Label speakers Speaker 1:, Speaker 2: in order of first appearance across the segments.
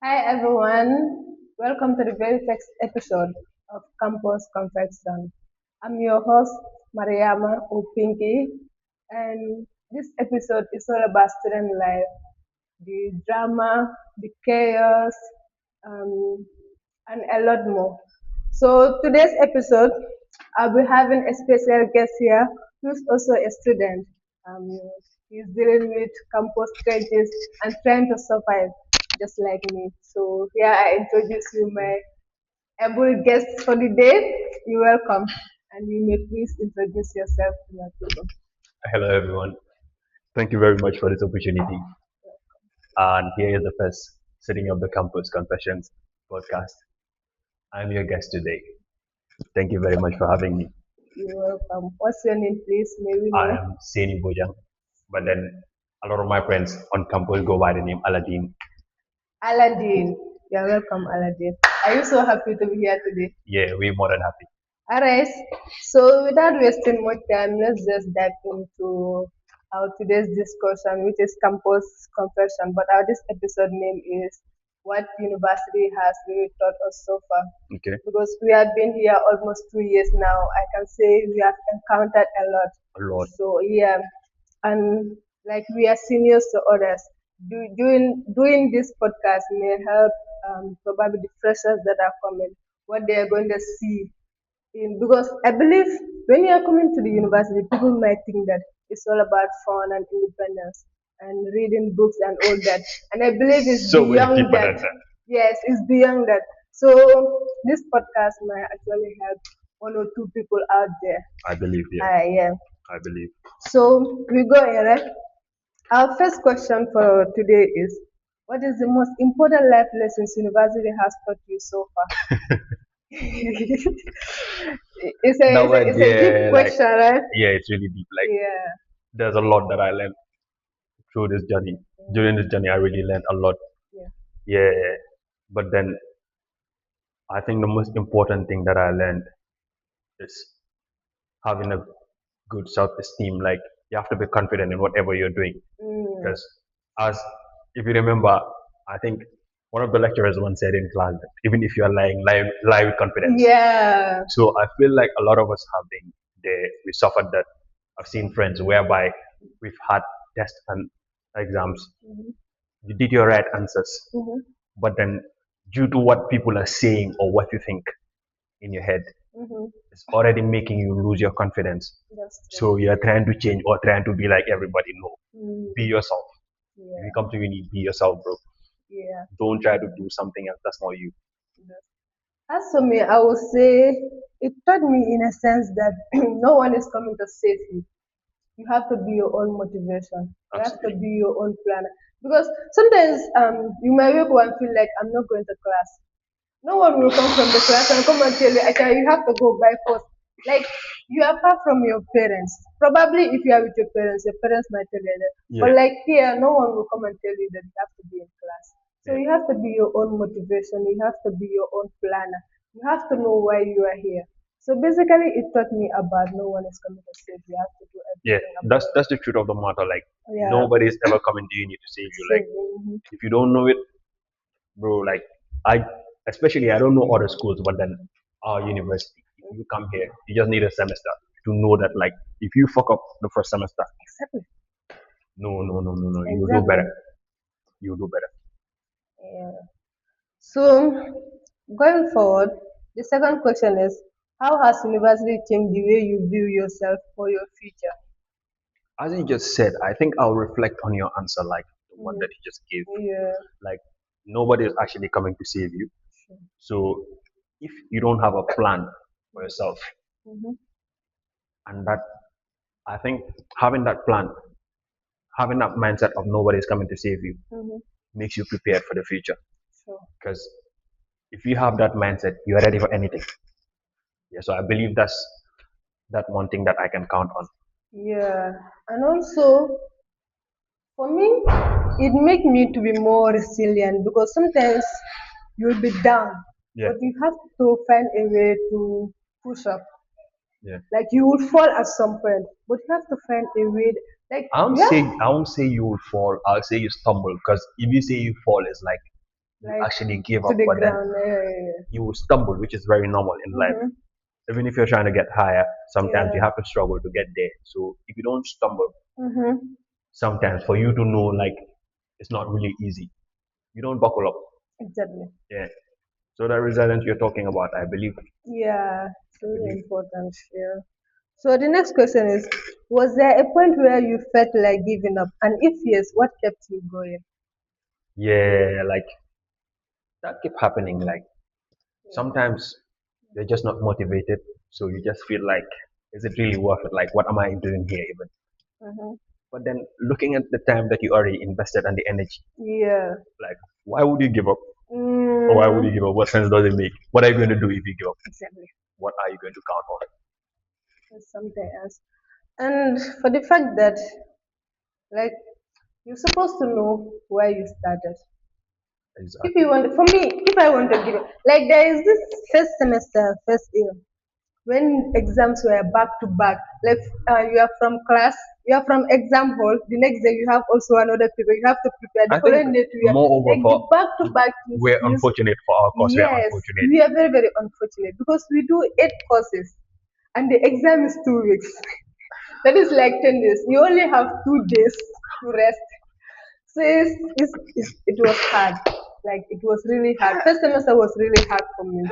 Speaker 1: Hi everyone, welcome to the very first episode of Campus Confection. I'm your host Mariama or Pinky, and this episode is all about student life, the drama, the chaos, um, and a lot more. So today's episode, I'll be having a special guest here who's also a student. Um, he's dealing with campus stages and trying to survive just like me. So here I introduce you my able guest for the day. You're welcome, and you may please introduce yourself to my people.
Speaker 2: Hello, everyone. Thank you very much for this opportunity. And here is the first sitting of the Campus Confessions podcast. I'm your guest today. Thank you very much for having me.
Speaker 1: You're welcome. What's your name, please? May we
Speaker 2: I
Speaker 1: know?
Speaker 2: am Seni Bojang, but then a lot of my friends on campus go by the name Aladdin.
Speaker 1: Aladdin. You're welcome, Aladdin. Are you so happy to be here today?
Speaker 2: Yeah, we're more than happy.
Speaker 1: Alright, so without wasting much time, let's just dive into our today's discussion, which is campus confession. But our this episode name is what university has really taught us so far.
Speaker 2: Okay,
Speaker 1: Because we have been here almost 2 years now, I can say we have encountered a lot.
Speaker 2: a lot.
Speaker 1: So yeah, and like we are seniors to others. Doing this podcast may help probably the freshers that are coming, what they are going to see because I believe when you are coming to the university, people might think that it's all about fun and independence and reading books and all that. And I believe it's
Speaker 2: So way
Speaker 1: beyond
Speaker 2: deeper than
Speaker 1: that.
Speaker 2: that.
Speaker 1: Yes, it's beyond that. So this podcast might actually help one or two people out there.
Speaker 2: I believe, yeah,
Speaker 1: Yeah.
Speaker 2: I believe.
Speaker 1: So we go here, right? Our first question for today is, what is the most important life lessons university has taught you so far?
Speaker 2: That one,
Speaker 1: It's a deep
Speaker 2: yeah,
Speaker 1: question, right?
Speaker 2: yeah, it's really deep.
Speaker 1: Yeah.
Speaker 2: There's a lot that I learned through this journey. During this journey, I really learned a lot.
Speaker 1: Yeah.
Speaker 2: Yeah, but then I think the most important thing that I learned is having a good self-esteem. Like you have to be confident in whatever you're doing.
Speaker 1: Mm.
Speaker 2: Because as if you remember, I think one of the lecturers once said in class that even if you are lying, lie with confidence.
Speaker 1: Yeah.
Speaker 2: So I feel like a lot of us have been there. We suffered that. I've seen friends whereby we've had tests and exams.
Speaker 1: Mhm.
Speaker 2: You did your right answers,
Speaker 1: Mhm.
Speaker 2: but then due to what people are saying or what you think in your head,
Speaker 1: Mhm.
Speaker 2: it's already making you lose your confidence.
Speaker 1: That's true.
Speaker 2: So you're trying to change or trying to be like everybody. No, be
Speaker 1: Mm.
Speaker 2: yourself. If you
Speaker 1: Yeah.
Speaker 2: come to uni, be yourself, bro.
Speaker 1: Yeah.
Speaker 2: Don't try to do something else. That's not you.
Speaker 1: That's- As for me, I would say it taught me in a sense that no one is coming to save you. You have to be your own motivation. You have to
Speaker 2: Absolutely.
Speaker 1: be your own planner. Because sometimes you might wake up and feel like I'm not going to class. No one will come from the class and come and tell you, actually, you have to go by force. Like, you are far from your parents. Probably if you are with your parents might tell you that.
Speaker 2: Yeah.
Speaker 1: But like here, no one will come and tell you that you have to be in class. So
Speaker 2: Yeah.
Speaker 1: you have to be your own motivation. You have to be your own planner. You have to know why you are here. So basically, it taught me about no one is coming to save you. You have to do
Speaker 2: Yeah.
Speaker 1: everything
Speaker 2: That's
Speaker 1: about it.
Speaker 2: that's the truth of the matter. Like
Speaker 1: Yeah,
Speaker 2: nobody's ever coming to uni to save you. Like
Speaker 1: saving.
Speaker 2: if you don't know it, bro, like I especially I don't know other schools, but then our university, if you come here, you just need a semester to know that like if you fuck up the first semester,
Speaker 1: Exactly.
Speaker 2: no, you will do better.
Speaker 1: Exactly.
Speaker 2: You will do better.
Speaker 1: Yeah. So, going forward, the second question is, how has university changed the way you view yourself for your future?
Speaker 2: As you just said, I think I'll reflect on your answer like the one
Speaker 1: Mm,
Speaker 2: that you just gave.
Speaker 1: yeah,
Speaker 2: Like nobody is actually coming to save you.
Speaker 1: sure.
Speaker 2: So if you don't have a plan for yourself,
Speaker 1: Mm-hmm,
Speaker 2: and that I think having that plan, having that mindset of nobody is coming to save you,
Speaker 1: mm-hmm,
Speaker 2: makes you prepared for the future.
Speaker 1: sure.
Speaker 2: Because if you have that mindset, you're ready for anything. Yeah. So I believe that's that one thing that I can count on.
Speaker 1: Yeah, and also for me, it make me to be more resilient because sometimes you'll be down,
Speaker 2: Yeah.
Speaker 1: but you have to find a way to push up.
Speaker 2: Yeah.
Speaker 1: Like you will fall at some point, but you have to find a way. Like
Speaker 2: I won't
Speaker 1: yeah,
Speaker 2: say I won't say you will fall. I'll say you stumble because if you say you fall, it's like you
Speaker 1: like
Speaker 2: actually give
Speaker 1: to
Speaker 2: up,
Speaker 1: the
Speaker 2: but then
Speaker 1: ground. Yeah,
Speaker 2: you stumble, which is very normal in life.
Speaker 1: mm-hmm.
Speaker 2: Even if you're trying to get higher, sometimes
Speaker 1: Yeah.
Speaker 2: you have to struggle to get there. So if you don't stumble,
Speaker 1: Mm-hmm.
Speaker 2: sometimes for you to know like it's not really easy, you don't buckle up.
Speaker 1: Exactly.
Speaker 2: Yeah. So that resilience you're talking about,
Speaker 1: Yeah, it's
Speaker 2: I
Speaker 1: really
Speaker 2: believe,
Speaker 1: important. Yeah. So the next question is, was there a point where you felt like giving up? And if yes, what kept you going?
Speaker 2: yeah, like that keep happening. Like
Speaker 1: Yeah.
Speaker 2: sometimes you're just not motivated, so you just feel like, is it really worth it? Like, what am I doing here even?
Speaker 1: Mm-hmm.
Speaker 2: But then looking at the time that you already invested and the energy,
Speaker 1: Yeah.
Speaker 2: like, why would you give up? Or why would you
Speaker 1: Mm,
Speaker 2: give up? What sense does it make? What are you going to do if you give up?
Speaker 1: exactly.
Speaker 2: What are you going to count on?
Speaker 1: That's something else. And for the fact that, like, you're supposed to know where you started. If you
Speaker 2: Exactly.
Speaker 1: want, for me, if I want to give it, like, there is this first semester, first year, when exams were back to back, like you are from class, you are from exam hall, the next day you have also another paper, you have to prepare the
Speaker 2: I think
Speaker 1: following day to year.
Speaker 2: moreover
Speaker 1: Like the
Speaker 2: for
Speaker 1: back to back things
Speaker 2: we're
Speaker 1: used,
Speaker 2: unfortunate for our course. We're
Speaker 1: yes,
Speaker 2: unfortunate.
Speaker 1: we are very, very unfortunate because we do 8 courses and the exam is 2 weeks. That is like 10 days. You only have 2 days to rest. So it was hard. Like it was really hard. First semester was really hard for me,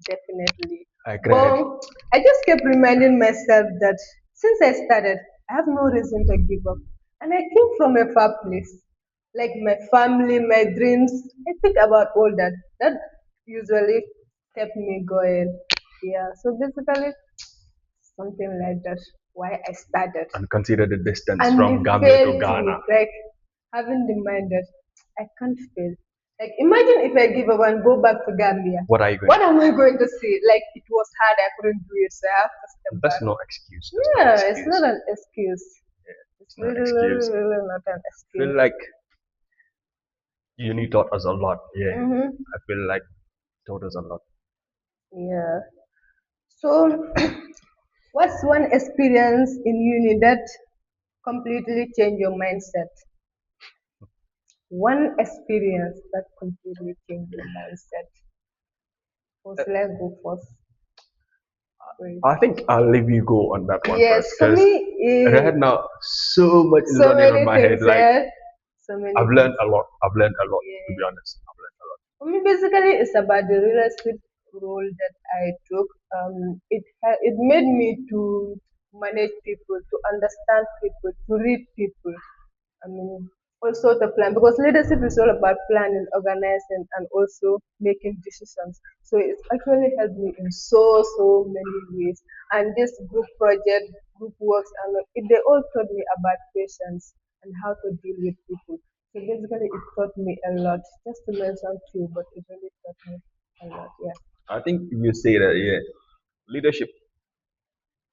Speaker 1: definitely.
Speaker 2: I cried.
Speaker 1: But I just kept reminding myself that since I started, I have no reason to give up. And I came from a far place, like my family, my dreams. I think about all that. That usually kept me going. Yeah. So basically, something like that. Why I started
Speaker 2: And consider the distance
Speaker 1: and
Speaker 2: from
Speaker 1: the
Speaker 2: Gambia to
Speaker 1: fail
Speaker 2: Ghana.
Speaker 1: too, like having the mind that I can't fail. Like imagine if I give up and go back to Gambia.
Speaker 2: What are you going to
Speaker 1: What
Speaker 2: do?
Speaker 1: am I going to say? Like it was hard, I couldn't do it, so I have to step
Speaker 2: That's
Speaker 1: back.
Speaker 2: no excuse. That's no
Speaker 1: Yeah, it's not
Speaker 2: excuse.
Speaker 1: an excuse. It's
Speaker 2: It's no
Speaker 1: really, really,
Speaker 2: excuse.
Speaker 1: really not an
Speaker 2: Feel
Speaker 1: excuse.
Speaker 2: like uni taught us a lot. Yeah.
Speaker 1: Mm-hmm.
Speaker 2: I feel like taught us a lot.
Speaker 1: Yeah. So, what's one experience in uni that completely changed your mindset? One experience that completely changed your mindset. Or
Speaker 2: Uh,
Speaker 1: should I go first? Wait.
Speaker 2: I think I'll leave you go on that one
Speaker 1: Yes,
Speaker 2: first
Speaker 1: for
Speaker 2: because
Speaker 1: me,
Speaker 2: right now so much is
Speaker 1: so
Speaker 2: running on
Speaker 1: many
Speaker 2: my head.
Speaker 1: things,
Speaker 2: Like
Speaker 1: yeah. So many
Speaker 2: I've learned
Speaker 1: things.
Speaker 2: a lot. I've learned a lot. To be
Speaker 1: Yeah.
Speaker 2: honest, I've learned a lot.
Speaker 1: For me, basically, it's about the leadership role that I took. It made me to manage people, to understand people, to read people. I mean, also to plan because leadership is all about planning, organizing, and also making decisions. So it's actually helped me in so many ways. And this group project, group works, and they all taught me about patience and how to deal with people. So basically, it taught me a lot. Just to mention few, but it really taught me a lot. Yeah.
Speaker 2: I think if you say that, yeah, leadership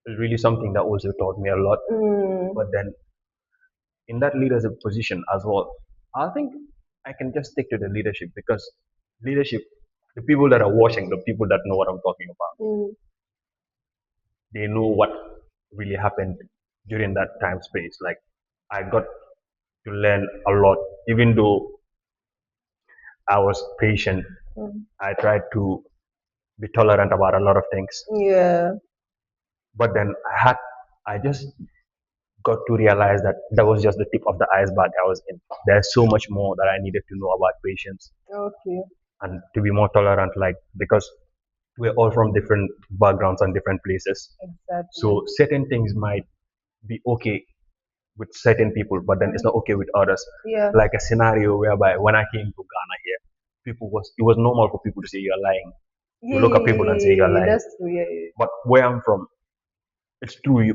Speaker 2: is really something that also taught me a lot.
Speaker 1: Mm,
Speaker 2: But then in that leadership position as well, I think I can just stick to the leadership because leadership, the people that are watching, the people that know what I'm talking about,
Speaker 1: mm,
Speaker 2: they know what really happened during that time space. Like I got to learn a lot, even though I was patient.
Speaker 1: mm.
Speaker 2: I tried to be tolerant about a lot of things,
Speaker 1: Yeah.
Speaker 2: but then I just got to realize that that was just the tip of the iceberg I was in. There's so much more that I needed to know about patience
Speaker 1: Okay.
Speaker 2: and to be more tolerant, like because we're all from different backgrounds and different places.
Speaker 1: Exactly.
Speaker 2: So certain things might be okay with certain people, but then it's not
Speaker 1: Mm.
Speaker 2: okay with others.
Speaker 1: Yeah.
Speaker 2: Like a scenario whereby when I came to Ghana here, it was normal for people to say you're lying, to
Speaker 1: Yeah,
Speaker 2: look
Speaker 1: yeah,
Speaker 2: at
Speaker 1: yeah,
Speaker 2: people
Speaker 1: yeah,
Speaker 2: and say you're
Speaker 1: yeah, yeah,
Speaker 2: lying.
Speaker 1: that's true. Yeah, yeah.
Speaker 2: But where I'm from, it's true.
Speaker 1: Yeah.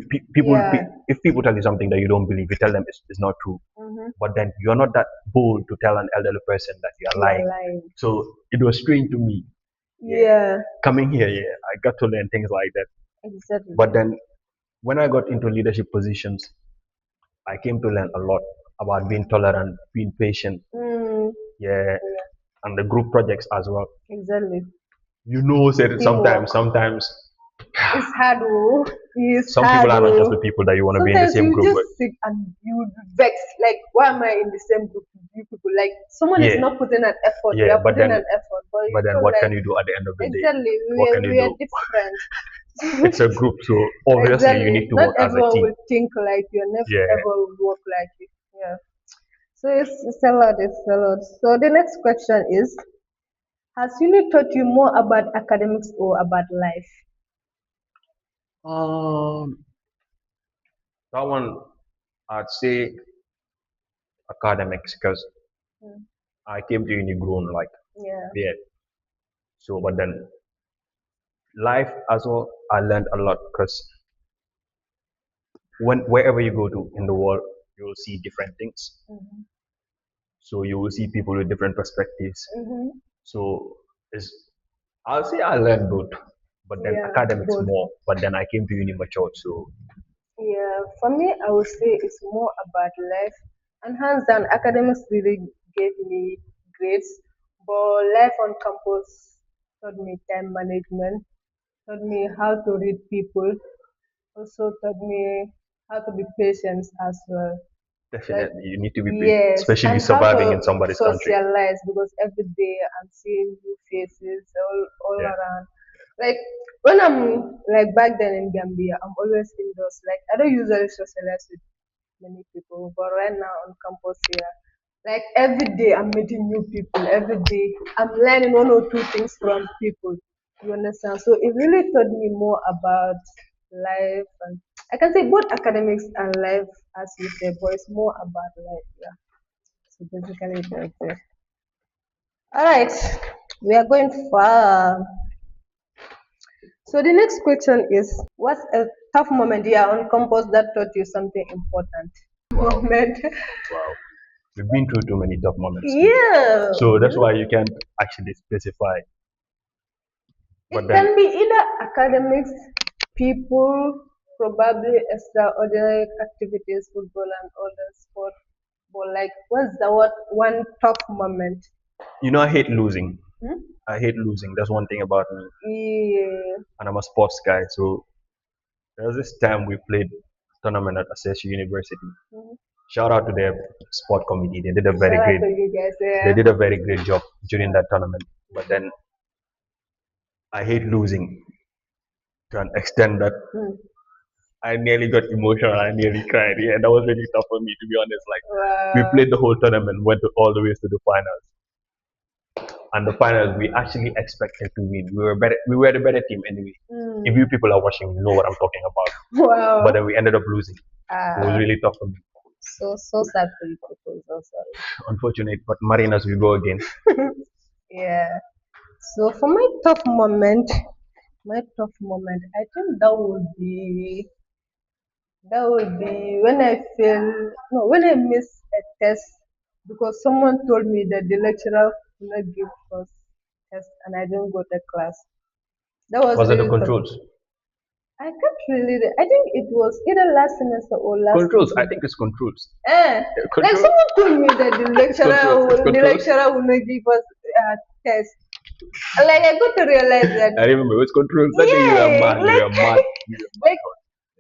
Speaker 2: If people tell you something that you don't believe, you tell them it's not true.
Speaker 1: Mm-hmm.
Speaker 2: But then you're not that bold to tell an elderly person that you are
Speaker 1: You are
Speaker 2: lying.
Speaker 1: lying.
Speaker 2: So it was strange to me. Yeah,
Speaker 1: Yeah,
Speaker 2: coming here, yeah, I got to learn things like that.
Speaker 1: exactly.
Speaker 2: But then when I got into leadership positions, I came to learn a lot about being tolerant, being patient,
Speaker 1: Mm,
Speaker 2: yeah, and the group projects as well.
Speaker 1: exactly.
Speaker 2: You know, said it
Speaker 1: Teamwork.
Speaker 2: sometimes.
Speaker 1: It's hard, oh. It's
Speaker 2: Some people
Speaker 1: hard,
Speaker 2: are not just the
Speaker 1: oh.
Speaker 2: people that you want to be in the
Speaker 1: Sometimes
Speaker 2: same
Speaker 1: you
Speaker 2: group
Speaker 1: just
Speaker 2: with.
Speaker 1: sick and you vex. Like, why am I in the same group with you people? Like, someone is
Speaker 2: Yeah,
Speaker 1: not putting an effort. We
Speaker 2: yeah,
Speaker 1: are putting an effort, but you
Speaker 2: but then
Speaker 1: feel
Speaker 2: what
Speaker 1: like
Speaker 2: can you do at the end of the day?
Speaker 1: exactly
Speaker 2: What can
Speaker 1: we
Speaker 2: you
Speaker 1: are
Speaker 2: do?
Speaker 1: different.
Speaker 2: It's a group, so obviously you
Speaker 1: Exactly.
Speaker 2: need to
Speaker 1: Not
Speaker 2: work as a
Speaker 1: everyone
Speaker 2: team.
Speaker 1: will think like you. Never
Speaker 2: Yeah.
Speaker 1: ever will work like you. Yeah. So it's a lot. It's a lot. So the next question is: has uni taught you more about academics or about life?
Speaker 2: Um, that one I'd say academics because
Speaker 1: Mm,
Speaker 2: I came to uni grown like
Speaker 1: yeah.
Speaker 2: yeah. So, but then life as well, I learned a lot because wherever you go to in the world, you will see different things.
Speaker 1: Mm-hmm.
Speaker 2: So you will see people with different perspectives.
Speaker 1: Mm-hmm.
Speaker 2: So it's I'll say I learned both, but then
Speaker 1: Yeah.
Speaker 2: academics
Speaker 1: Both.
Speaker 2: more. But then I came to uni matured. So
Speaker 1: Yeah. For me, I would say it's more about life, and hands down, academics really gave me grades, but life on campus taught me time management, taught me how to read people, also taught me how to be patient as well. Like,
Speaker 2: definitely you need to be patient,
Speaker 1: yes,
Speaker 2: especially
Speaker 1: and how
Speaker 2: surviving
Speaker 1: to
Speaker 2: in somebody's country.
Speaker 1: socialize because every day I'm seeing new faces all
Speaker 2: Yeah,
Speaker 1: around. Like when I'm like back then in Gambia, I'm always indoors. Like I don't usually socialize with many people, but right now on campus here, like every day I'm meeting new people. Every day I'm learning one or two things from people. You understand? So it really taught me more about life, and I can say both academics and life, as you said, but it's more about life. Yeah. So basically, that's it. All right, we are going far. So the next question is, what's a tough moment here on campus that taught you something important?
Speaker 2: wow,
Speaker 1: Moment.
Speaker 2: wow. We've been through too many tough moments.
Speaker 1: Yeah.
Speaker 2: So that's why you can't actually specify. But
Speaker 1: It
Speaker 2: then,
Speaker 1: can be either academics, people, probably extraordinary activities, football and other sport. But like, what's the one tough moment?
Speaker 2: I hate losing.
Speaker 1: Hmm?
Speaker 2: I hate losing. That's one thing about me.
Speaker 1: Yeah.
Speaker 2: And I'm a sports guy. So there was this time we played tournament at Assession University.
Speaker 1: Mhm.
Speaker 2: Shout out to their sport committee.
Speaker 1: Shout out to you guys.
Speaker 2: They
Speaker 1: Yeah.
Speaker 2: did a very great job during that tournament. But then I hate losing to an extent that
Speaker 1: Mm.
Speaker 2: I nearly got emotional. I nearly cried. Yeah, that was really tough for me to be honest. Like we
Speaker 1: Wow.
Speaker 2: played the whole tournament, went all the way to the finals. And the finals we actually expected to win. We were better. We were the better team anyway. If
Speaker 1: Mm.
Speaker 2: you people are watching, you know what I'm talking about. But
Speaker 1: Wow.
Speaker 2: then we ended up losing. It was
Speaker 1: Ah,
Speaker 2: really tough for me.
Speaker 1: so sad for you people. So
Speaker 2: Unfortunate, but Marinas we go again.
Speaker 1: sorry. Yeah. So for my tough moment, I think that would be when I fail, no, when I miss a test because someone told me that the lecturer will not give us test and I didn't go to class. That was
Speaker 2: Was it the
Speaker 1: really tough.
Speaker 2: controls?
Speaker 1: I can't really. I think it was either last semester or last
Speaker 2: Controls. I
Speaker 1: teaching.
Speaker 2: think it's controls.
Speaker 1: Eh, like
Speaker 2: Control.
Speaker 1: someone told me that
Speaker 2: It's controls. It's
Speaker 1: the
Speaker 2: controls.
Speaker 1: lecturer will not give us test. Like I got to realize that.
Speaker 2: I remember it's controls. That day you were
Speaker 1: Yeah,
Speaker 2: mad. You were mad. You were mad.
Speaker 1: like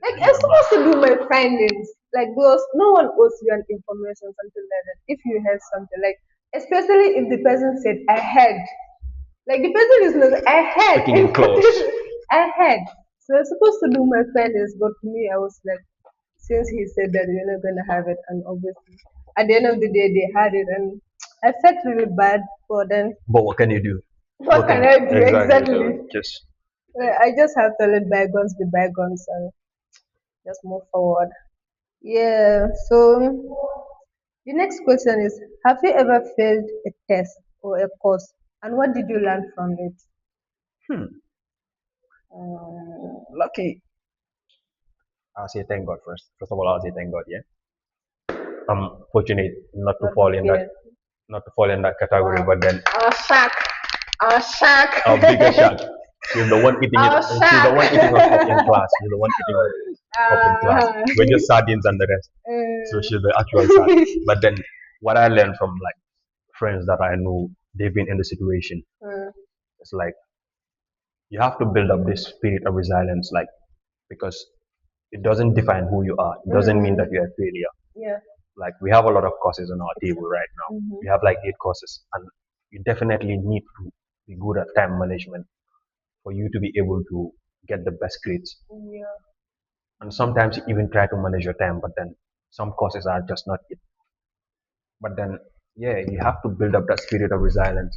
Speaker 1: like
Speaker 2: You
Speaker 1: I'm
Speaker 2: were mad.
Speaker 1: supposed to do my findings. Like because no one owes you an information, something like that. If you have something like, especially if the person said I had, like the person is not I had
Speaker 2: Speaking
Speaker 1: in
Speaker 2: in clause.
Speaker 1: quotation, I had. So I'm supposed to do my findings, but to me I was like, since he said that you're not gonna have it, and obviously at the end of the day they had it, and I felt really bad for them.
Speaker 2: But what can you do?
Speaker 1: What can I do
Speaker 2: Exactly? So
Speaker 1: exactly?
Speaker 2: just
Speaker 1: I just have to let bygones be bygones and just move forward. Yeah. So the next question is: have you ever failed a test or a course, and what did you learn from it?
Speaker 2: hmm,
Speaker 1: Um,
Speaker 2: lucky. I'll say thank God first. First of all, I'll say thank God. Yeah, I'm fortunate not to
Speaker 1: not to
Speaker 2: fall in that
Speaker 1: fail.
Speaker 2: category.
Speaker 1: Wow.
Speaker 2: But then
Speaker 1: Our shark. Our shark.
Speaker 2: our biggest shark. She's the one eating it.
Speaker 1: Our
Speaker 2: She's the
Speaker 1: shark.
Speaker 2: one eating us up in class. She's the one eating us up in class.
Speaker 1: uh,
Speaker 2: We're just sardines and the rest. So she's the actual shark. But then what I learned from like friends that I know, they've been in the situation.
Speaker 1: uh,
Speaker 2: It's like You have to build up this spirit of resilience, like because it doesn't define who you are. It doesn't mean that
Speaker 1: Mm,
Speaker 2: you're a failure.
Speaker 1: yeah,
Speaker 2: Like we have a lot of courses on our table
Speaker 1: exactly.
Speaker 2: right now.
Speaker 1: Mm-hmm.
Speaker 2: We have like 8 courses, and you definitely need to be good at time management for you to be able to get the best grades.
Speaker 1: Yeah.
Speaker 2: And sometimes you even try to manage your time, but then some courses are just not it. But then, yeah, you have to build up that spirit of resilience.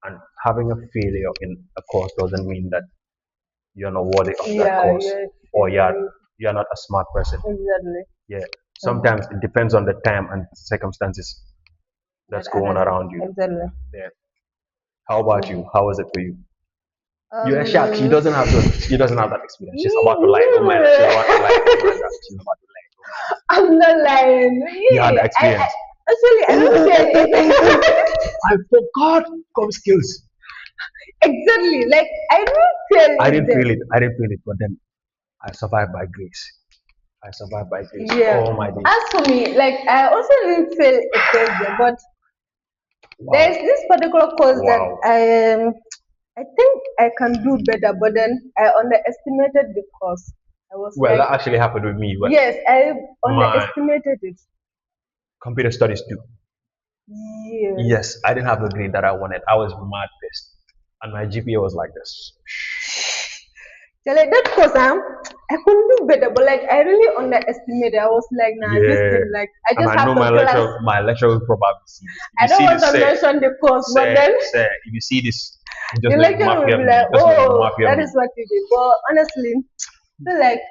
Speaker 2: And having a failure in a course doesn't mean that you're not worthy of that
Speaker 1: Yeah,
Speaker 2: course
Speaker 1: yeah,
Speaker 2: or
Speaker 1: yeah,
Speaker 2: you're not a smart person.
Speaker 1: exactly.
Speaker 2: Yeah,
Speaker 1: Mm-hmm.
Speaker 2: sometimes it depends on the time and circumstances
Speaker 1: That
Speaker 2: that's going
Speaker 1: arise,
Speaker 2: around you.
Speaker 1: exactly.
Speaker 2: Yeah. How about you? How was it for you? You're shocked. She
Speaker 1: Um,
Speaker 2: doesn't have the. She doesn't have that experience. She's about to lie. Oh my. She's about to lie. Oh my God. She's about to lie. Oh my God.
Speaker 1: I'm not lying.
Speaker 2: You had
Speaker 1: Yeah,
Speaker 2: the experience.
Speaker 1: actually I don't feel it.
Speaker 2: I forgot com skills.
Speaker 1: Exactly. Like I don't feel
Speaker 2: I
Speaker 1: it
Speaker 2: didn't
Speaker 1: then.
Speaker 2: feel it. I didn't feel it. But then I survived by grace. I survived by grace.
Speaker 1: Yeah.
Speaker 2: Oh my days.
Speaker 1: As for me, like I also didn't feel it there, but
Speaker 2: Wow.
Speaker 1: there's this particular course that
Speaker 2: Wow.
Speaker 1: I think I can do better, but then I underestimated the course. I was
Speaker 2: Well,
Speaker 1: like,
Speaker 2: that actually happened with me. But
Speaker 1: yes, I
Speaker 2: my
Speaker 1: underestimated it.
Speaker 2: computer studies too.
Speaker 1: Yes.
Speaker 2: Yes, I didn't have the grade that I wanted. I was mad pissed, and my GPA was like this.
Speaker 1: So like that course, I couldn't do better, but like I really underestimated. I was like, nah, this
Speaker 2: Yeah,
Speaker 1: thing, like I
Speaker 2: and
Speaker 1: just
Speaker 2: I
Speaker 1: have
Speaker 2: know
Speaker 1: to class.
Speaker 2: my lecturer will probably see this. If
Speaker 1: I
Speaker 2: you
Speaker 1: don't
Speaker 2: see
Speaker 1: want
Speaker 2: this,
Speaker 1: to mention the course, but then
Speaker 2: if you see this,
Speaker 1: the
Speaker 2: just know you
Speaker 1: lecturer will
Speaker 2: mafia
Speaker 1: be
Speaker 2: me.
Speaker 1: like,
Speaker 2: Just know you
Speaker 1: oh,
Speaker 2: mafia
Speaker 1: that
Speaker 2: me.
Speaker 1: is what you did. But honestly, I feel like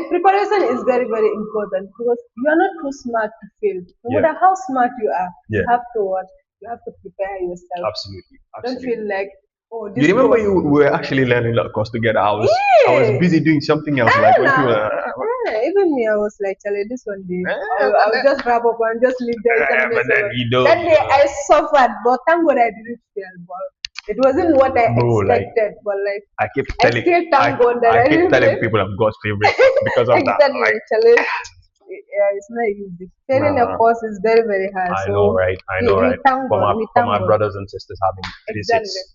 Speaker 1: preparation is very, very important because you are not too smart to fail. No
Speaker 2: Yeah,
Speaker 1: matter how smart you are, you
Speaker 2: yeah,
Speaker 1: have to what? You have to prepare yourself.
Speaker 2: absolutely,
Speaker 1: Don't feel
Speaker 2: absolutely.
Speaker 1: like, oh,
Speaker 2: You
Speaker 1: this
Speaker 2: remember
Speaker 1: course.
Speaker 2: you were actually learning that course together. I was
Speaker 1: Yeah.
Speaker 2: busy doing something else.
Speaker 1: I
Speaker 2: Like
Speaker 1: don't
Speaker 2: when you
Speaker 1: know.
Speaker 2: were,
Speaker 1: Even me, I was like, Charlie, this one day,
Speaker 2: but
Speaker 1: I'll
Speaker 2: then,
Speaker 1: just wrap up and just leave the
Speaker 2: but
Speaker 1: examination.
Speaker 2: then you know,
Speaker 1: That day I suffered, but thank God I didn't fail. But it wasn't what I
Speaker 2: bro, like
Speaker 1: expected. But like,
Speaker 2: I keep
Speaker 1: I
Speaker 2: telling,
Speaker 1: still thank God that
Speaker 2: I
Speaker 1: I
Speaker 2: keep
Speaker 1: didn't
Speaker 2: telling
Speaker 1: fail.
Speaker 2: people I'm God's favorite because of that.
Speaker 1: Exactly,
Speaker 2: Like,
Speaker 1: Charlie. Yeah, it's not easy. Failing a
Speaker 2: nah,
Speaker 1: course is very, very hard.
Speaker 2: I know,
Speaker 1: So
Speaker 2: right? I know,
Speaker 1: we
Speaker 2: right?
Speaker 1: thank God. We
Speaker 2: For
Speaker 1: thank
Speaker 2: my
Speaker 1: God.
Speaker 2: brothers and sisters having
Speaker 1: Exactly.
Speaker 2: visits,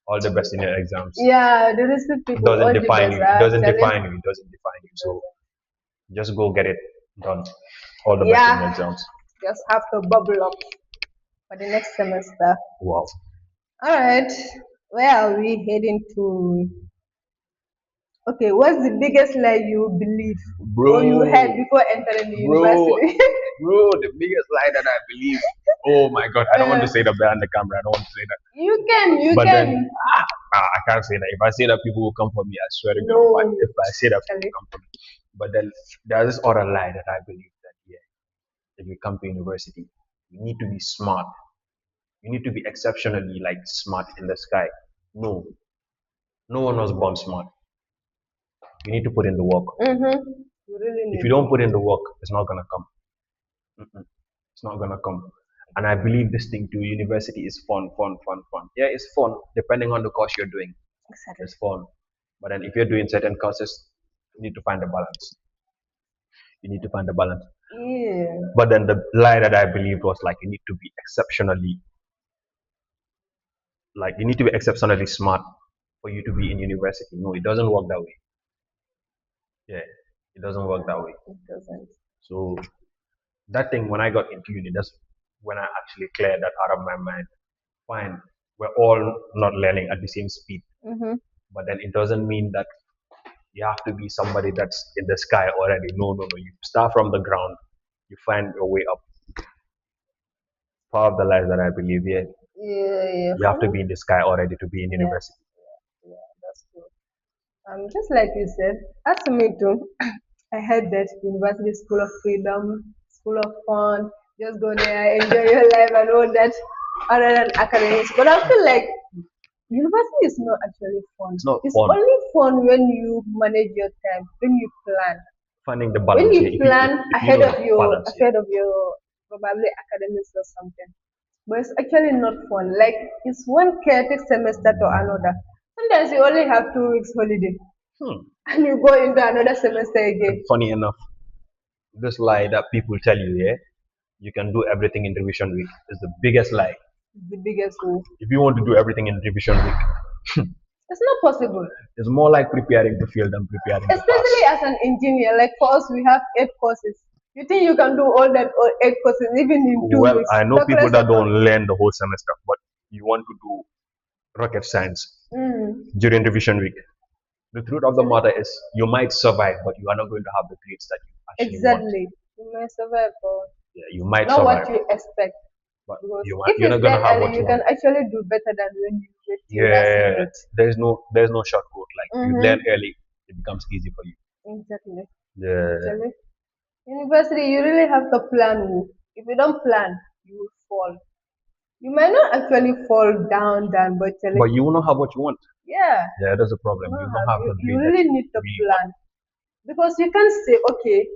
Speaker 2: all the best in your exams.
Speaker 1: Yeah, the recent
Speaker 2: It
Speaker 1: people,
Speaker 2: doesn't
Speaker 1: all the
Speaker 2: define
Speaker 1: best.
Speaker 2: you. It doesn't
Speaker 1: Charlie.
Speaker 2: define you. It doesn't define you. So just go get it done. All the best in your
Speaker 1: Yeah,
Speaker 2: exams.
Speaker 1: just have to bubble up for the next semester.
Speaker 2: Wow,
Speaker 1: All right, where are we heading to? Okay, what's the biggest lie you believe or you heard
Speaker 2: bro,
Speaker 1: before entering the
Speaker 2: bro,
Speaker 1: university?
Speaker 2: bro. The biggest lie that I believe. Oh my God, I don't want
Speaker 1: uh,
Speaker 2: to say that behind the camera. I don't want to say that.
Speaker 1: you
Speaker 2: But then
Speaker 1: can.
Speaker 2: I can't say that. If I say that, people will come for me. I swear to God.
Speaker 1: No,
Speaker 2: If I say that, people
Speaker 1: Charlie.
Speaker 2: will come for me. But then there's this other lie that I believe that yeah, if you come to university, you need to be smart. You need to be exceptionally like smart in the sky. No, no one was born smart. You need to put in the work.
Speaker 1: Mm-hmm. You really
Speaker 2: If you
Speaker 1: need
Speaker 2: don't
Speaker 1: to.
Speaker 2: put in the work, it's not gonna come. Mm-mm. It's not gonna come. And I believe this thing to university is fun, fun, fun, fun. Yeah, it's fun depending on the course you're doing.
Speaker 1: Exactly.
Speaker 2: It's fun. But then if you're doing certain courses, you need to find a balance. You need to find a balance.
Speaker 1: Yeah.
Speaker 2: But then the lie that I believed was like you need to be exceptionally you need to be exceptionally smart for you to be in university. No, it doesn't work that way. Yeah, it doesn't work that way.
Speaker 1: It doesn't.
Speaker 2: So that thing when I got into uni, that's when I actually cleared that out of my mind. Fine, we're all not learning at the same speed,
Speaker 1: Mm-hmm.
Speaker 2: but then it doesn't mean that you have to be somebody that's in the sky already. No, no, no. You start from the ground. You find your way up. Part of the life that I believe, yeah,
Speaker 1: Yeah, yeah.
Speaker 2: you have to be in the sky already to be in
Speaker 1: Yeah,
Speaker 2: university.
Speaker 1: yeah, that's true. Just like you said, as for me too, I heard that university is full of freedom, it's full of fun. Just go there, enjoy your life, and all that, other than academics. But I feel like university is not actually fun.
Speaker 2: It's not
Speaker 1: It's
Speaker 2: fun
Speaker 1: only fun when you manage your time, when you plan,
Speaker 2: finding the
Speaker 1: when
Speaker 2: balance here.
Speaker 1: you plan
Speaker 2: If you know the balance here,
Speaker 1: ahead of your probably academics or something. But it's actually not fun. Like it's one chaotic semester to another. Sometimes you only have 2 weeks holiday
Speaker 2: hmm.
Speaker 1: and you go into another semester
Speaker 2: And
Speaker 1: again.
Speaker 2: funny enough, this lie that people tell you, yeah, you can do everything in revision week is the biggest lie.
Speaker 1: It's the biggest one.
Speaker 2: If you want to do everything in revision week,
Speaker 1: It's not possible.
Speaker 2: It's more like preparing to fail than preparing to
Speaker 1: Especially
Speaker 2: pass.
Speaker 1: as an engineer, like for us, we have 8 courses. You think you can do all that 8 courses even in two
Speaker 2: Well,
Speaker 1: weeks?
Speaker 2: I know people
Speaker 1: Doctorate
Speaker 2: that
Speaker 1: second.
Speaker 2: don't learn the whole semester, but you want to do rocket science
Speaker 1: Mm,
Speaker 2: during revision week. The truth of the
Speaker 1: actually,
Speaker 2: matter is you might survive, but you are not going to have the grades that you actually want.
Speaker 1: exactly. You may survive, but
Speaker 2: Yeah, you might
Speaker 1: not
Speaker 2: survive,
Speaker 1: what you expect.
Speaker 2: but
Speaker 1: Because
Speaker 2: you might,
Speaker 1: if
Speaker 2: you're
Speaker 1: you
Speaker 2: not going to
Speaker 1: start
Speaker 2: have
Speaker 1: early,
Speaker 2: what you
Speaker 1: you can
Speaker 2: want.
Speaker 1: actually do better than when you wait till last
Speaker 2: Yeah,
Speaker 1: minute.
Speaker 2: there's no shortcut. Like you
Speaker 1: Mm-hmm.
Speaker 2: learn early, it becomes easy for you.
Speaker 1: Exactly.
Speaker 2: Yeah,
Speaker 1: Actually, university, you really have to plan. If you don't plan, you will fall. You might not actually fall down, but actually,
Speaker 2: but you will not have what you want.
Speaker 1: yeah,
Speaker 2: Yeah, that's the
Speaker 1: you
Speaker 2: problem.
Speaker 1: know
Speaker 2: You
Speaker 1: how
Speaker 2: don't have the
Speaker 1: you
Speaker 2: grade that
Speaker 1: really
Speaker 2: you
Speaker 1: need to
Speaker 2: really want.
Speaker 1: plan because you can't say, okay,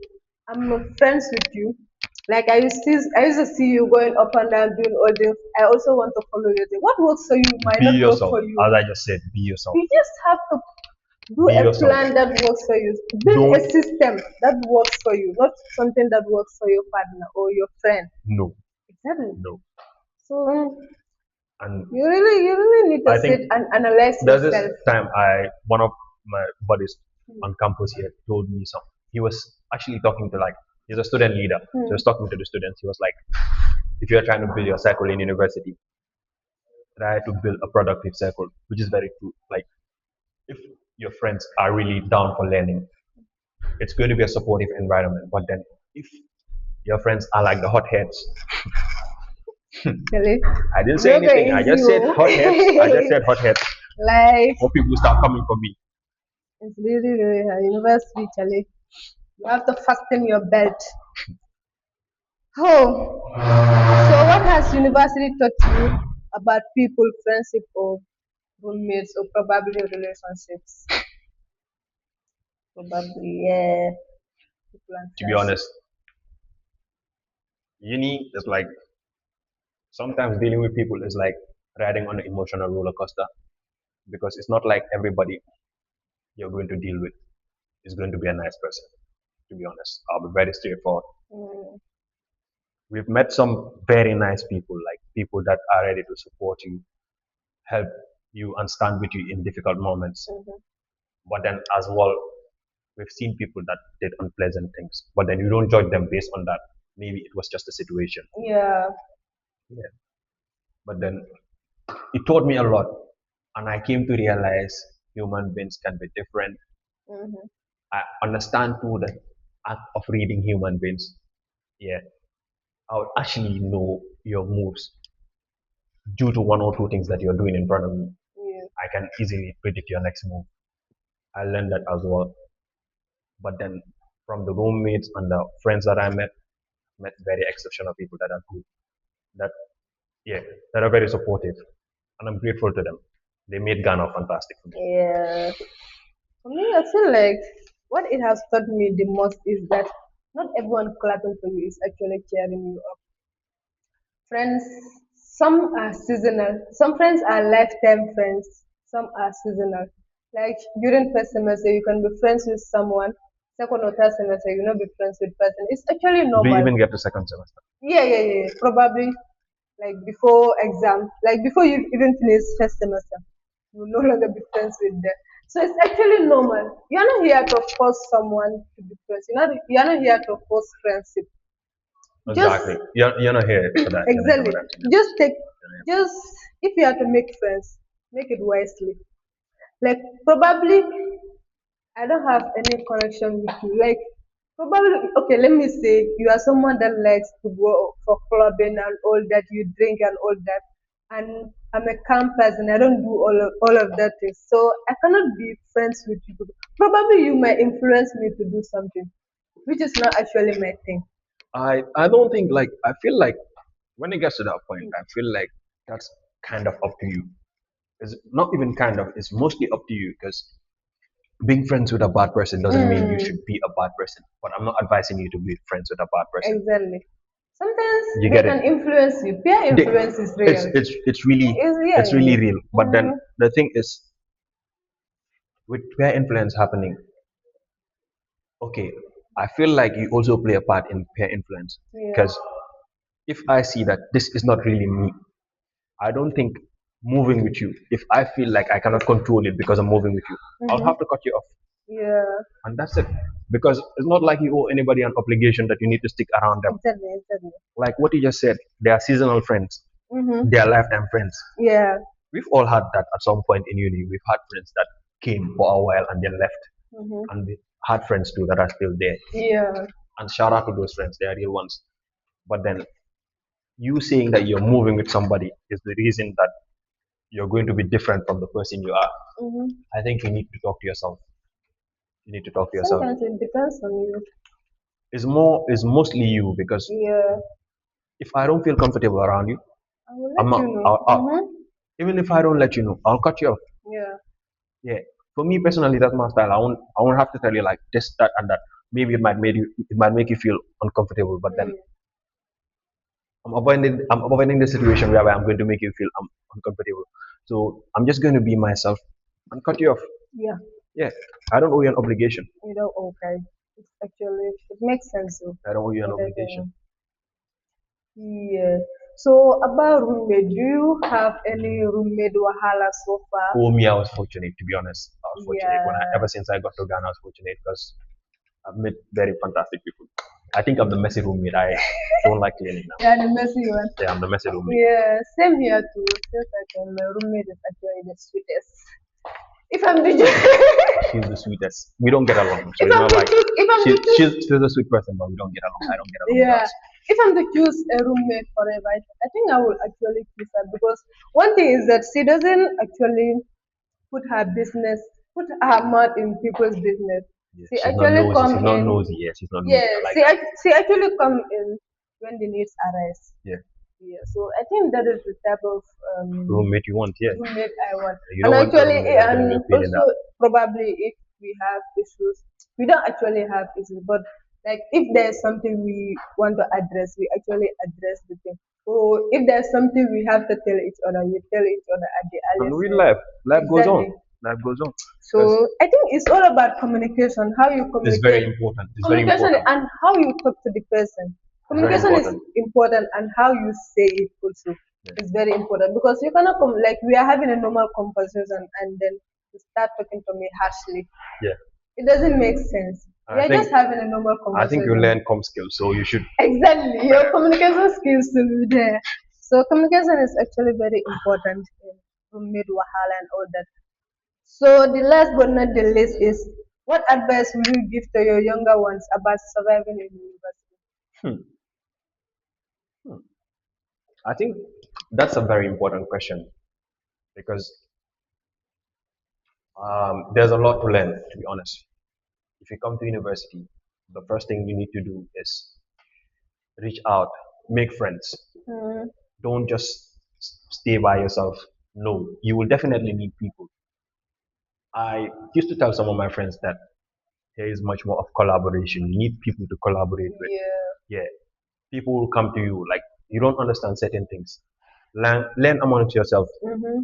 Speaker 1: I'm friends with you. Like I used to see you going up and down doing all this. I also want to follow you. What works for you might
Speaker 2: Be
Speaker 1: not work
Speaker 2: yourself,
Speaker 1: for you.
Speaker 2: as I just said. Be yourself.
Speaker 1: You just have to do
Speaker 2: Be
Speaker 1: a
Speaker 2: yourself.
Speaker 1: plan that works for you. Build a
Speaker 2: Don't
Speaker 1: system that works for you, not something that works for your partner or your friend.
Speaker 2: no,
Speaker 1: Exactly.
Speaker 2: no.
Speaker 1: So
Speaker 2: And
Speaker 1: you really need to
Speaker 2: I think
Speaker 1: sit and analyze
Speaker 2: there's this
Speaker 1: yourself.
Speaker 2: time one of my buddies on campus here told me something. He was actually talking to like he's a student leader. So he
Speaker 1: Hmm.
Speaker 2: was talking to the students. He was like, if you're trying to build your circle in university, try to build a productive circle, which is very true. Like if your friends are really down for learning, it's going to be a supportive environment. But then if your friends are like the hotheads,
Speaker 1: Really,
Speaker 2: I didn't say
Speaker 1: yoga
Speaker 2: anything. I
Speaker 1: is
Speaker 2: just said hotheads. I just
Speaker 1: you.
Speaker 2: said hotheads.
Speaker 1: Life
Speaker 2: More people start coming for me.
Speaker 1: is really hard. University, Charlie. You have to fasten your belt. Oh, so what has university taught you about people, friendship, or roommates, or probably relationships? Probably, yeah. People and
Speaker 2: To be
Speaker 1: friendship.
Speaker 2: honest, uni is like sometimes dealing with people is like riding on an emotional roller coaster because it's not like everybody you're going to deal with is going to be a nice person. To be honest, I'll be very straightforward.
Speaker 1: Mm,
Speaker 2: We've met some very nice people, like people that are ready to support you, help you, and stand with you in difficult moments.
Speaker 1: mhm.
Speaker 2: But then, as well, we've seen people that did unpleasant things. But then you don't judge them based on that. Maybe it was just a situation.
Speaker 1: Yeah.
Speaker 2: Yeah. But then it taught me a lot, and I came to realize human beings can be different.
Speaker 1: Hmm.
Speaker 2: I understand too the act of reading human beings. Yeah, I would actually know your moves due to one or two things that you're doing in front of me.
Speaker 1: Yeah.
Speaker 2: I can easily predict your next move. I learned that as well. But then from the roommates and the friends that I met very exceptional people that are good. That yeah, that are very supportive, and I'm grateful to them. They made Ghana fantastic for me.
Speaker 1: Yeah. For me, I feel like what it has taught me the most is that not everyone clapping for you is actually cheering you up. Friends, some are seasonal. Some friends are lifetime friends. Some are seasonal. Like during first semester, you can be friends with someone. Second or third semester, you not be friends with person. It's actually
Speaker 2: Do you
Speaker 1: normal.
Speaker 2: even get to second semester?
Speaker 1: Yeah, yeah, yeah. Probably like before exam, like before you even finish first semester, you will no longer be friends with them. So it's actually normal. You're not here to force someone to be friends. You're not here to force friendship. Just
Speaker 2: Exactly. You're not here for that. You're not here
Speaker 1: exactly.
Speaker 2: for that.
Speaker 1: Just take
Speaker 2: You're not
Speaker 1: just if you have to make friends, make it wisely. Like probably I don't have any connection with you. Like probably okay, let me say you are someone that likes to go for clubbing and all that, you drink and all that. And I'm a calm person. I don't do all of that things. So I cannot be friends with you. Probably you might influence me to do something, which is not actually my thing.
Speaker 2: I don't think like I feel like when it gets to that point, I feel like that's kind of up to you. It's not even kind of. It's mostly up to you because being friends with a bad person doesn't mean you
Speaker 1: Mm,
Speaker 2: should be a bad person. But I'm not advising you to be friends with a bad person.
Speaker 1: exactly. Sometimes
Speaker 2: You
Speaker 1: they
Speaker 2: get it?
Speaker 1: can influence you. Peer
Speaker 2: They,
Speaker 1: influence is
Speaker 2: it's
Speaker 1: real.
Speaker 2: it's it's really
Speaker 1: Is yeah,
Speaker 2: it's
Speaker 1: yeah,
Speaker 2: really
Speaker 1: yeah.
Speaker 2: real. But then
Speaker 1: Mm-hmm.
Speaker 2: the thing is, with peer influence happening, okay, I feel like you also play a part in peer influence
Speaker 1: Yeah.
Speaker 2: because if I see that this is not really me, I don't think moving with you. If I feel like I cannot control it because I'm moving with you, I'll have to cut you off.
Speaker 1: Yeah.
Speaker 2: And that's it. Because it's not like you owe anybody an obligation that you need to stick around them.
Speaker 1: Exactly. Exactly.
Speaker 2: Like what you just said, they are seasonal friends,
Speaker 1: Mm-hmm.
Speaker 2: they are lifetime friends.
Speaker 1: Yeah.
Speaker 2: We've all had that at some point in uni. We've had friends that came for a while and then left.
Speaker 1: Mm-hmm.
Speaker 2: And we had friends too that are still there.
Speaker 1: Yeah.
Speaker 2: And shout out to those friends, they are real ones. But then you saying that you're moving with somebody is the reason that you're going to be different from the person you are.
Speaker 1: Mm-hmm.
Speaker 2: I think you need to talk to yourself. You need to talk to yourself.
Speaker 1: Sometimes it depends on you.
Speaker 2: It's mostly you because
Speaker 1: Yeah.
Speaker 2: if I don't feel comfortable around you,
Speaker 1: I will
Speaker 2: I'm
Speaker 1: let
Speaker 2: not.
Speaker 1: you know. Mm-hmm.
Speaker 2: Even if I don't let you know, I'll cut you off.
Speaker 1: Yeah.
Speaker 2: Yeah. For me personally, that's my style. I won't have to tell you like this, that, and that. Maybe it might make you feel uncomfortable, but then
Speaker 1: Mm.
Speaker 2: I'm avoiding the situation whereby I'm going to make you feel uncomfortable. So I'm just going to be myself and cut you off.
Speaker 1: Yeah.
Speaker 2: Yeah. I don't owe you an obligation.
Speaker 1: You know, okay. It's actually it makes sense though.
Speaker 2: I don't owe you an
Speaker 1: What I
Speaker 2: obligation.
Speaker 1: think. Yeah. So about roommate, do you have any roommate wahala so far?
Speaker 2: For me, I was fortunate, to be honest. I was fortunate when
Speaker 1: Yeah.
Speaker 2: ever since I got to Ghana, I was fortunate because I've met very fantastic people. I think I'm the messy roommate. I don't like cleaning now.
Speaker 1: Yeah, the messy one.
Speaker 2: Yeah, I'm the messy roommate.
Speaker 1: Yeah, same here too. Since I can, my roommate is actually the sweetest. If I'm the
Speaker 2: She's the sweetest. We don't get along, so
Speaker 1: if
Speaker 2: it's
Speaker 1: I'm
Speaker 2: not
Speaker 1: to
Speaker 2: like
Speaker 1: choose, if I'm to choose,
Speaker 2: she's a sweet person, but we don't get along. I don't get along with
Speaker 1: yeah,
Speaker 2: us.
Speaker 1: if I'm to choose a roommate forever, I think I will actually choose her because one thing is that she doesn't actually put her business, put her mouth in people's business.
Speaker 2: Yeah,
Speaker 1: She
Speaker 2: she's not
Speaker 1: actually
Speaker 2: nosy.
Speaker 1: come
Speaker 2: She's not
Speaker 1: in,
Speaker 2: nosy. Yeah, she's not nosy.
Speaker 1: yeah,
Speaker 2: I like that.
Speaker 1: she actually come in when the needs arise.
Speaker 2: Yeah,
Speaker 1: Yeah, so I think that is the type of
Speaker 2: roommate you want. Yeah,
Speaker 1: roommate I want.
Speaker 2: you
Speaker 1: And
Speaker 2: don't want a
Speaker 1: actually,
Speaker 2: roommate that's gonna be
Speaker 1: and
Speaker 2: a pain in
Speaker 1: also
Speaker 2: that.
Speaker 1: probably if we have issues, we don't actually have issues, but like if there's something we want to address, we actually address the thing. Or if there's something we have to tell each other, we tell each other at the
Speaker 2: And
Speaker 1: earliest
Speaker 2: we
Speaker 1: stage.
Speaker 2: life. Life goes on.
Speaker 1: Exactly.
Speaker 2: Life goes on.
Speaker 1: So
Speaker 2: Because
Speaker 1: I think it's all about communication, how you
Speaker 2: it's very
Speaker 1: communicate,
Speaker 2: important. It's very
Speaker 1: communication
Speaker 2: important.
Speaker 1: and how you talk to the person.
Speaker 2: It's very
Speaker 1: Communication is
Speaker 2: important.
Speaker 1: important and how you say it also
Speaker 2: Yeah.
Speaker 1: is very important because you cannot come like we are having a normal conversation and then you start talking to me harshly.
Speaker 2: Yeah.
Speaker 1: It doesn't make sense. We
Speaker 2: I
Speaker 1: are
Speaker 2: think
Speaker 1: just having a normal
Speaker 2: I think you
Speaker 1: conversation.
Speaker 2: learn com skills, so you should.
Speaker 1: Exactly. Your communication skills will be there. So communication is actually very important in roommate wahala and all that. So the last but not the least is what advice will you give to your younger ones about surviving in university?
Speaker 2: Hmm. Hmm. I think that's a very important question because there's a lot to learn. To be honest, if you come to university, the first thing you need to do is reach out, make friends.
Speaker 1: Mm,
Speaker 2: Don't just stay by yourself. No, you will definitely need people. I used to tell some of my friends that there is much more of collaboration. You need people to collaborate with.
Speaker 1: yeah.
Speaker 2: Yeah, people will come to you like you don't understand certain things. Learn amongst yourself.
Speaker 1: Mm-hmm.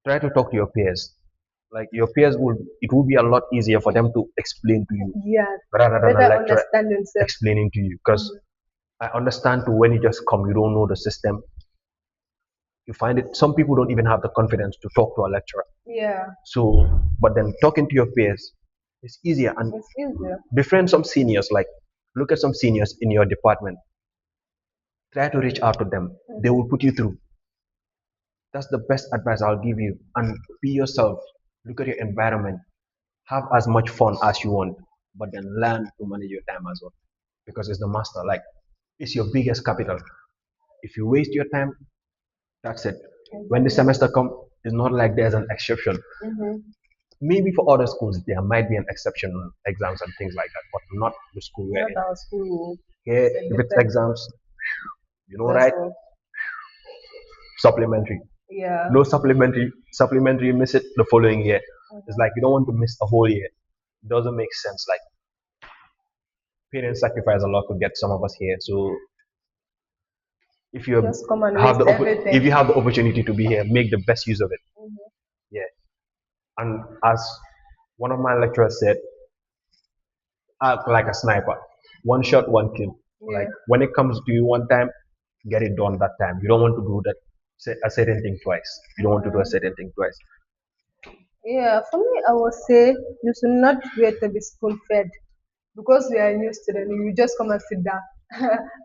Speaker 2: Try to talk to your peers. Like your peers will, it will be a lot easier for them to explain to you
Speaker 1: Yeah.
Speaker 2: rather than a
Speaker 1: Better
Speaker 2: lecturer
Speaker 1: understand themselves.
Speaker 2: explaining to you. Because
Speaker 1: Mm,
Speaker 2: I understand too when you just come, you don't know the system. You find it. Some people don't even have the confidence to talk to a lecturer.
Speaker 1: yeah.
Speaker 2: So, but then talking to your peers is easier and
Speaker 1: It's easier.
Speaker 2: befriend some seniors. Like look at some seniors in your department. Try to reach out to them. They
Speaker 1: Mm-hmm.
Speaker 2: will put you through. That's the best advice I'll give you. And be yourself. Look at your environment. Have as much fun as you want, but then learn to manage your time as well. Because it's the master. Like it's your biggest capital. If you waste your time, that's it. When the
Speaker 1: Exactly.
Speaker 2: semester comes, it's not like there's an exception.
Speaker 1: Mm-hmm.
Speaker 2: Maybe for other schools there might be an exception on exams and things like that, but not the school we're
Speaker 1: Not
Speaker 2: in.
Speaker 1: our school.
Speaker 2: Here,
Speaker 1: It's a
Speaker 2: if it's
Speaker 1: different.
Speaker 2: exams, you know,
Speaker 1: That's
Speaker 2: right?
Speaker 1: all.
Speaker 2: Supplementary.
Speaker 1: Yeah.
Speaker 2: No supplementary. Supplementary, you miss it the following year. It's
Speaker 1: Mm-hmm.
Speaker 2: like you don't want to miss a whole year. It doesn't make sense. Like parents sacrifice a lot to get some of us here. So if you
Speaker 1: Just come and
Speaker 2: have
Speaker 1: waste
Speaker 2: if
Speaker 1: everything.
Speaker 2: you have the opportunity to be here, make the best use of it.
Speaker 1: Mm-hmm.
Speaker 2: Yeah. And as one of my lecturers said, act like a sniper. One shot, one kill. Like
Speaker 1: Yeah.
Speaker 2: when it comes to you one time, get it done that time. You don't want to do that. say a certain thing twice. You don't want to do a certain thing twice.
Speaker 1: Yeah, for me, I would say you should not wait to be spoon fed because you are a new student. You just come and sit down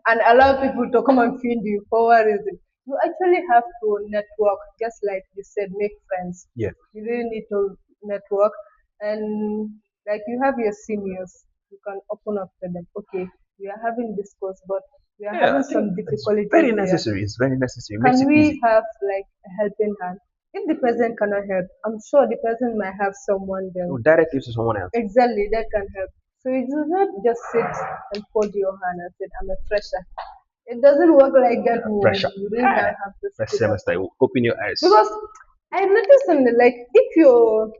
Speaker 1: and allow people to come and feed you. For what reason? You actually have to network, just like you said, make friends.
Speaker 2: Yeah.
Speaker 1: You really need to network, and like you have your seniors, you can open up to them. Okay, we are having this course, but we are
Speaker 2: Yeah,
Speaker 1: having
Speaker 2: I think
Speaker 1: some
Speaker 2: it's
Speaker 1: difficulties
Speaker 2: very
Speaker 1: here.
Speaker 2: necessary. It's very necessary. It makes
Speaker 1: Can
Speaker 2: it
Speaker 1: we
Speaker 2: easy.
Speaker 1: have like a helping hand? If the person cannot help, I'm sure the person might have someone there.
Speaker 2: So direct it to someone else.
Speaker 1: Exactly, that can help. So you do not just sit and fold your hand and say, I'm a fresher. It doesn't work like that. Oh,
Speaker 2: Pressure.
Speaker 1: you really
Speaker 2: Yeah.
Speaker 1: have to
Speaker 2: First
Speaker 1: speak up.
Speaker 2: semester, open your eyes.
Speaker 1: Because I noticed something like if your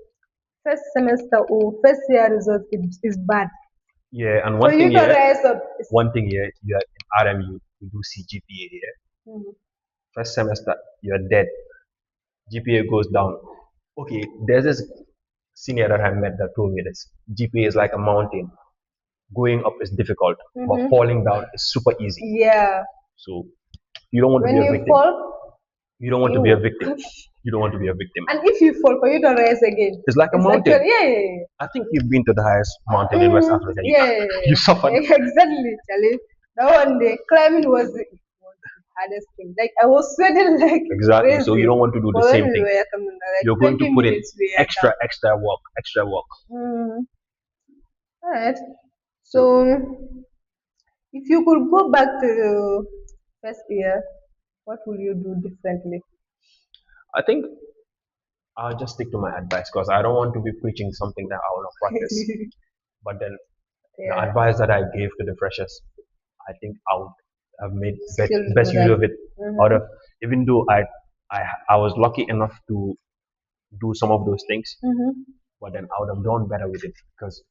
Speaker 1: first semester or first year result is bad,
Speaker 2: Yeah, and
Speaker 1: for
Speaker 2: one
Speaker 1: you
Speaker 2: thing
Speaker 1: to
Speaker 2: here,
Speaker 1: rise up is
Speaker 2: you are in RMU, you do CGPA here.
Speaker 1: Mhm.
Speaker 2: First semester, you're dead. GPA goes down. Okay, there's this senior that I met that told me this. GPA is like a mountain. Going up is difficult, but
Speaker 1: Mhm.
Speaker 2: falling down is super easy.
Speaker 1: Yeah.
Speaker 2: So you don't want to be
Speaker 1: When
Speaker 2: a
Speaker 1: you
Speaker 2: victim.
Speaker 1: fall,
Speaker 2: You don't want to be a
Speaker 1: you
Speaker 2: victim.
Speaker 1: push.
Speaker 2: You don't want to be a victim.
Speaker 1: And if you fall, for you to rise again,
Speaker 2: It's like a
Speaker 1: it's
Speaker 2: mountain.
Speaker 1: actually, yeah, yeah,
Speaker 2: I think you've been to the highest mountain in West
Speaker 1: yeah.
Speaker 2: Africa. You,
Speaker 1: Yeah, yeah,
Speaker 2: you suffered.
Speaker 1: yeah. Exactly, Charlie. That one day, climbing was the hardest thing. Like, I was sweating like
Speaker 2: Exactly. So you
Speaker 1: crazy.
Speaker 2: don't want to do the
Speaker 1: For when
Speaker 2: same
Speaker 1: we
Speaker 2: thing.
Speaker 1: were coming, like
Speaker 2: You're going to
Speaker 1: 20
Speaker 2: put in
Speaker 1: minutes, we are
Speaker 2: extra,
Speaker 1: down.
Speaker 2: extra work, extra work.
Speaker 1: Mm. Alright.
Speaker 2: So
Speaker 1: So, if you could go back to the first year, what will you do differently?
Speaker 2: I think I'll just stick to my advice because I don't want to be preaching something that I will not practice. But then the
Speaker 1: Yeah,
Speaker 2: advice that I gave to the freshers, I think I would have made
Speaker 1: still
Speaker 2: best
Speaker 1: do
Speaker 2: use
Speaker 1: that.
Speaker 2: of it. Out
Speaker 1: Mm-hmm.
Speaker 2: of even though I was lucky enough to do some of those things,
Speaker 1: Mm-hmm.
Speaker 2: but then I would have done better with it because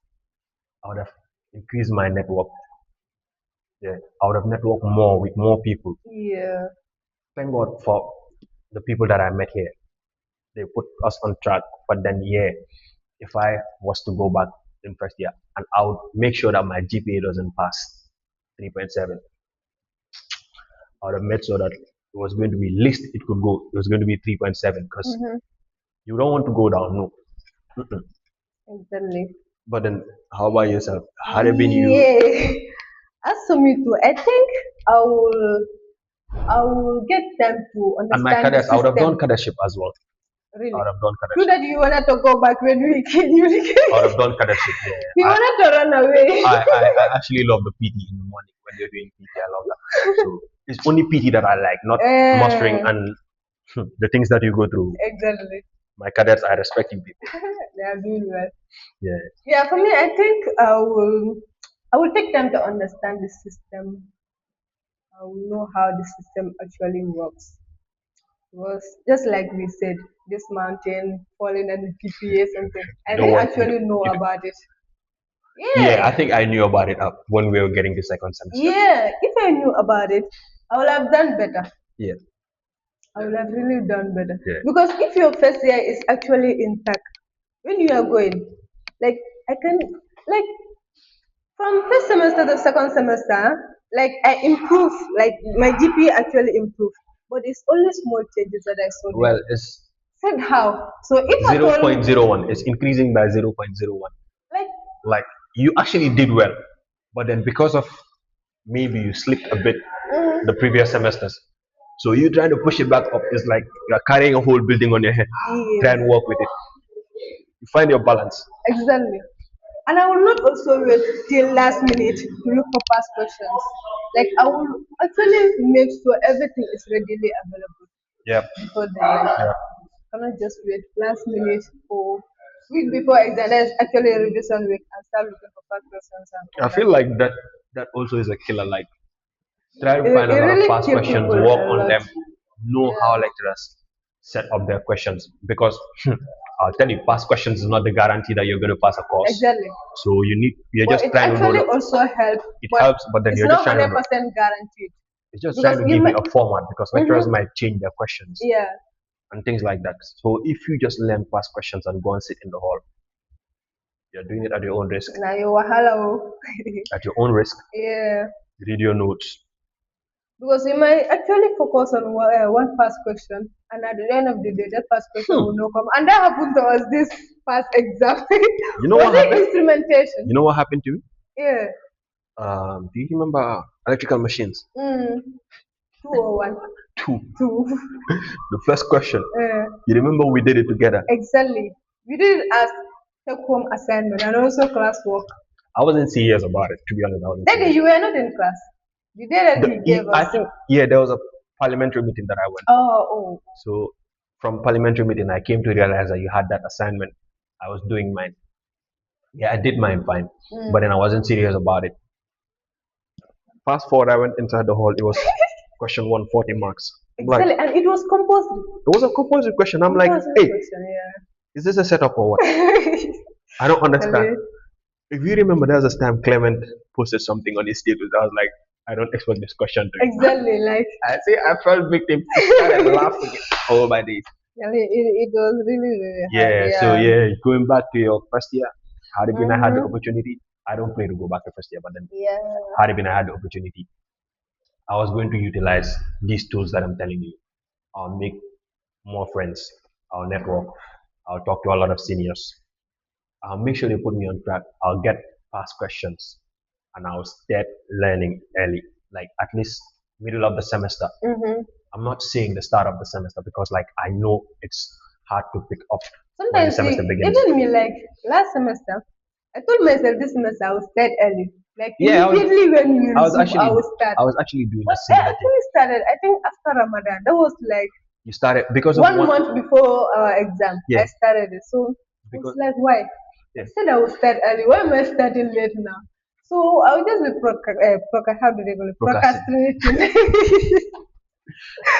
Speaker 2: I would have increased my network. Yeah, I would have networked more with more people.
Speaker 1: Yeah.
Speaker 2: Thank God for the people that I met here. They put us on track. But then, yeah, if I was to go back in first year, and I would make sure that my GPA doesn't pass 3.7. I would have made sure that it was going to be least it could go. It was going to be 3.7 because
Speaker 1: Mm-hmm.
Speaker 2: you don't want to go down. No. Mm-mm.
Speaker 1: Exactly.
Speaker 2: But then, how about yourself? Had it been you,
Speaker 1: Yeah. As for me too, I think I will I will get them to
Speaker 2: and my
Speaker 1: understand the
Speaker 2: cadets, I would have done
Speaker 1: system.
Speaker 2: cadetship as well. I
Speaker 1: Really.
Speaker 2: would have done
Speaker 1: True
Speaker 2: cadetship.
Speaker 1: that you wanted to go back when we came.
Speaker 2: I would have done cadetship.
Speaker 1: You
Speaker 2: Yeah,
Speaker 1: wanted to run away.
Speaker 2: I actually love the PT in the morning when they're doing PT. I love that. So it's only PT that I like, not mustering
Speaker 1: Eh,
Speaker 2: and the things that you go through.
Speaker 1: exactly.
Speaker 2: My cadets, I respect you people.
Speaker 1: They are doing well.
Speaker 2: Yeah,
Speaker 1: Yeah, for me, I think I will take time to understand the system. I will know how the system actually works. Was just like we said, this mountain falling and the GPS something. I
Speaker 2: you don't
Speaker 1: didn't
Speaker 2: want.
Speaker 1: actually know
Speaker 2: You,
Speaker 1: about it.
Speaker 2: yeah, I
Speaker 1: Yeah,
Speaker 2: think I knew about it when we were getting the second semester.
Speaker 1: yeah. If I knew about it, I would have done better.
Speaker 2: Yeah,
Speaker 1: I would have really done better.
Speaker 2: yeah.
Speaker 1: Because if your first year is actually intact, when you are going, like I can like from first semester to second semester, like I improved, like my GPA actually improved. But it's only small changes that I saw there.
Speaker 2: Well, it's
Speaker 1: Said how? So if at
Speaker 2: zero
Speaker 1: all
Speaker 2: point zero 0.01. It's increasing by 0.01.
Speaker 1: like
Speaker 2: Like you actually did well, but then because of maybe you slipped a bit the
Speaker 1: mm,
Speaker 2: previous semesters. So you trying to push it back up is like you're carrying a whole building on your head. Try
Speaker 1: yes,
Speaker 2: and work with it. You find your balance.
Speaker 1: exactly. And I will not also wait till last minute to look for past questions. Like I will actually make sure everything is readily available
Speaker 2: Yep.
Speaker 1: before then. Like
Speaker 2: Yep.
Speaker 1: cannot just wait last minute or week before exam. There's actually a revision week and start looking for past questions and all
Speaker 2: I
Speaker 1: that.
Speaker 2: feel like that also is a killer. Like try to find a
Speaker 1: It
Speaker 2: lot of
Speaker 1: really
Speaker 2: past
Speaker 1: kill
Speaker 2: questions,
Speaker 1: people
Speaker 2: work
Speaker 1: a
Speaker 2: on
Speaker 1: lot.
Speaker 2: them, know how
Speaker 1: Yeah.
Speaker 2: lecturers set up their questions because I'll tell you, past questions is not the guarantee that you're going to pass a course.
Speaker 1: Exactly.
Speaker 2: So you're
Speaker 1: But
Speaker 2: just
Speaker 1: it
Speaker 2: trying to know
Speaker 1: actually
Speaker 2: the,
Speaker 1: also helps,
Speaker 2: it
Speaker 1: but
Speaker 2: helps, but then
Speaker 1: it's
Speaker 2: you're just
Speaker 1: not
Speaker 2: trying to know.
Speaker 1: 100% guaranteed.
Speaker 2: It's just trying
Speaker 1: Because
Speaker 2: to
Speaker 1: you
Speaker 2: give you
Speaker 1: might,
Speaker 2: a format because lecturers
Speaker 1: mm-hmm,
Speaker 2: might change their questions
Speaker 1: yeah.
Speaker 2: and things like that. So if you just learn past questions and go and sit in the hall, you're doing it at your own risk.
Speaker 1: Now you wahala. Oh.
Speaker 2: At your own risk,
Speaker 1: Yeah.
Speaker 2: read your notes,
Speaker 1: Because you might actually focus on one past question, and at the end of the day, that past question
Speaker 2: Hmm.
Speaker 1: will not come. And that happened to us this past exam.
Speaker 2: You know
Speaker 1: Was
Speaker 2: what
Speaker 1: it
Speaker 2: happened?
Speaker 1: instrumentation?
Speaker 2: You know what happened to me?
Speaker 1: Yeah.
Speaker 2: Do you remember electrical machines?
Speaker 1: Mm. 201.
Speaker 2: Two.
Speaker 1: Two.
Speaker 2: The first question.
Speaker 1: uh,
Speaker 2: You remember we did it together?
Speaker 1: exactly. We did it as take home assignment and also classwork.
Speaker 2: I wasn't serious about it, to be honest. I wasn't
Speaker 1: That day
Speaker 2: serious.
Speaker 1: you were not in class. The day that he gave
Speaker 2: I
Speaker 1: us.
Speaker 2: think, yeah, there was a parliamentary meeting that I went for.
Speaker 1: Oh.
Speaker 2: So from parliamentary meeting, I came to realize that you had that assignment. I was doing mine. Yeah, I did mine fine, but then I wasn't serious about it. Fast forward, I went inside the hall. It was question one, 40 marks. I'm like,
Speaker 1: Exactly. And it was compulsory.
Speaker 2: it was a compulsory question. I'm like,
Speaker 1: Compulsory
Speaker 2: hey,
Speaker 1: question,
Speaker 2: is this a setup or what?
Speaker 1: yeah.
Speaker 2: I don't understand.
Speaker 1: Really?
Speaker 2: If you remember, there was a time Clement posted something on his status. I was like, I don't expect this question to you.
Speaker 1: Exactly. Like,
Speaker 2: I say I felt victim. I started laughing all my days.
Speaker 1: it was really, really hard.
Speaker 2: Yeah, so
Speaker 1: Yeah.
Speaker 2: yeah, going back to your first year, had it been I had the
Speaker 1: Mm-hmm.
Speaker 2: opportunity, I don't plan to go back to first year, but then
Speaker 1: Yeah.
Speaker 2: had it been I had the opportunity, I was going to utilize these tools that I'm telling you. I'll make more friends, I'll network, I'll talk to a lot of seniors, I'll make sure they put me on track, I'll get past questions, and I'll start learning early, like at least middle of the semester.
Speaker 1: Mm-hmm.
Speaker 2: I'm not saying the start of the semester because like I know it's hard to pick up when the
Speaker 1: Sometimes,
Speaker 2: semester begins.
Speaker 1: even me, like last semester, I told myself this semester I will start early. Like
Speaker 2: Yeah,
Speaker 1: immediately when we
Speaker 2: I was
Speaker 1: resume, I
Speaker 2: actually
Speaker 1: will start.
Speaker 2: I was actually doing a
Speaker 1: But I
Speaker 2: similar thing.
Speaker 1: actually started, I think, after Ramadan. That was like
Speaker 2: You started because of
Speaker 1: one
Speaker 2: one,
Speaker 1: month before our exam.
Speaker 2: yeah,
Speaker 1: I started it. So I was
Speaker 2: because
Speaker 1: like, why? I
Speaker 2: yeah,
Speaker 1: said I will start early. Why am I starting late now? So I'll just be how do they call it?
Speaker 2: procrastinate.
Speaker 1: Procrastinating.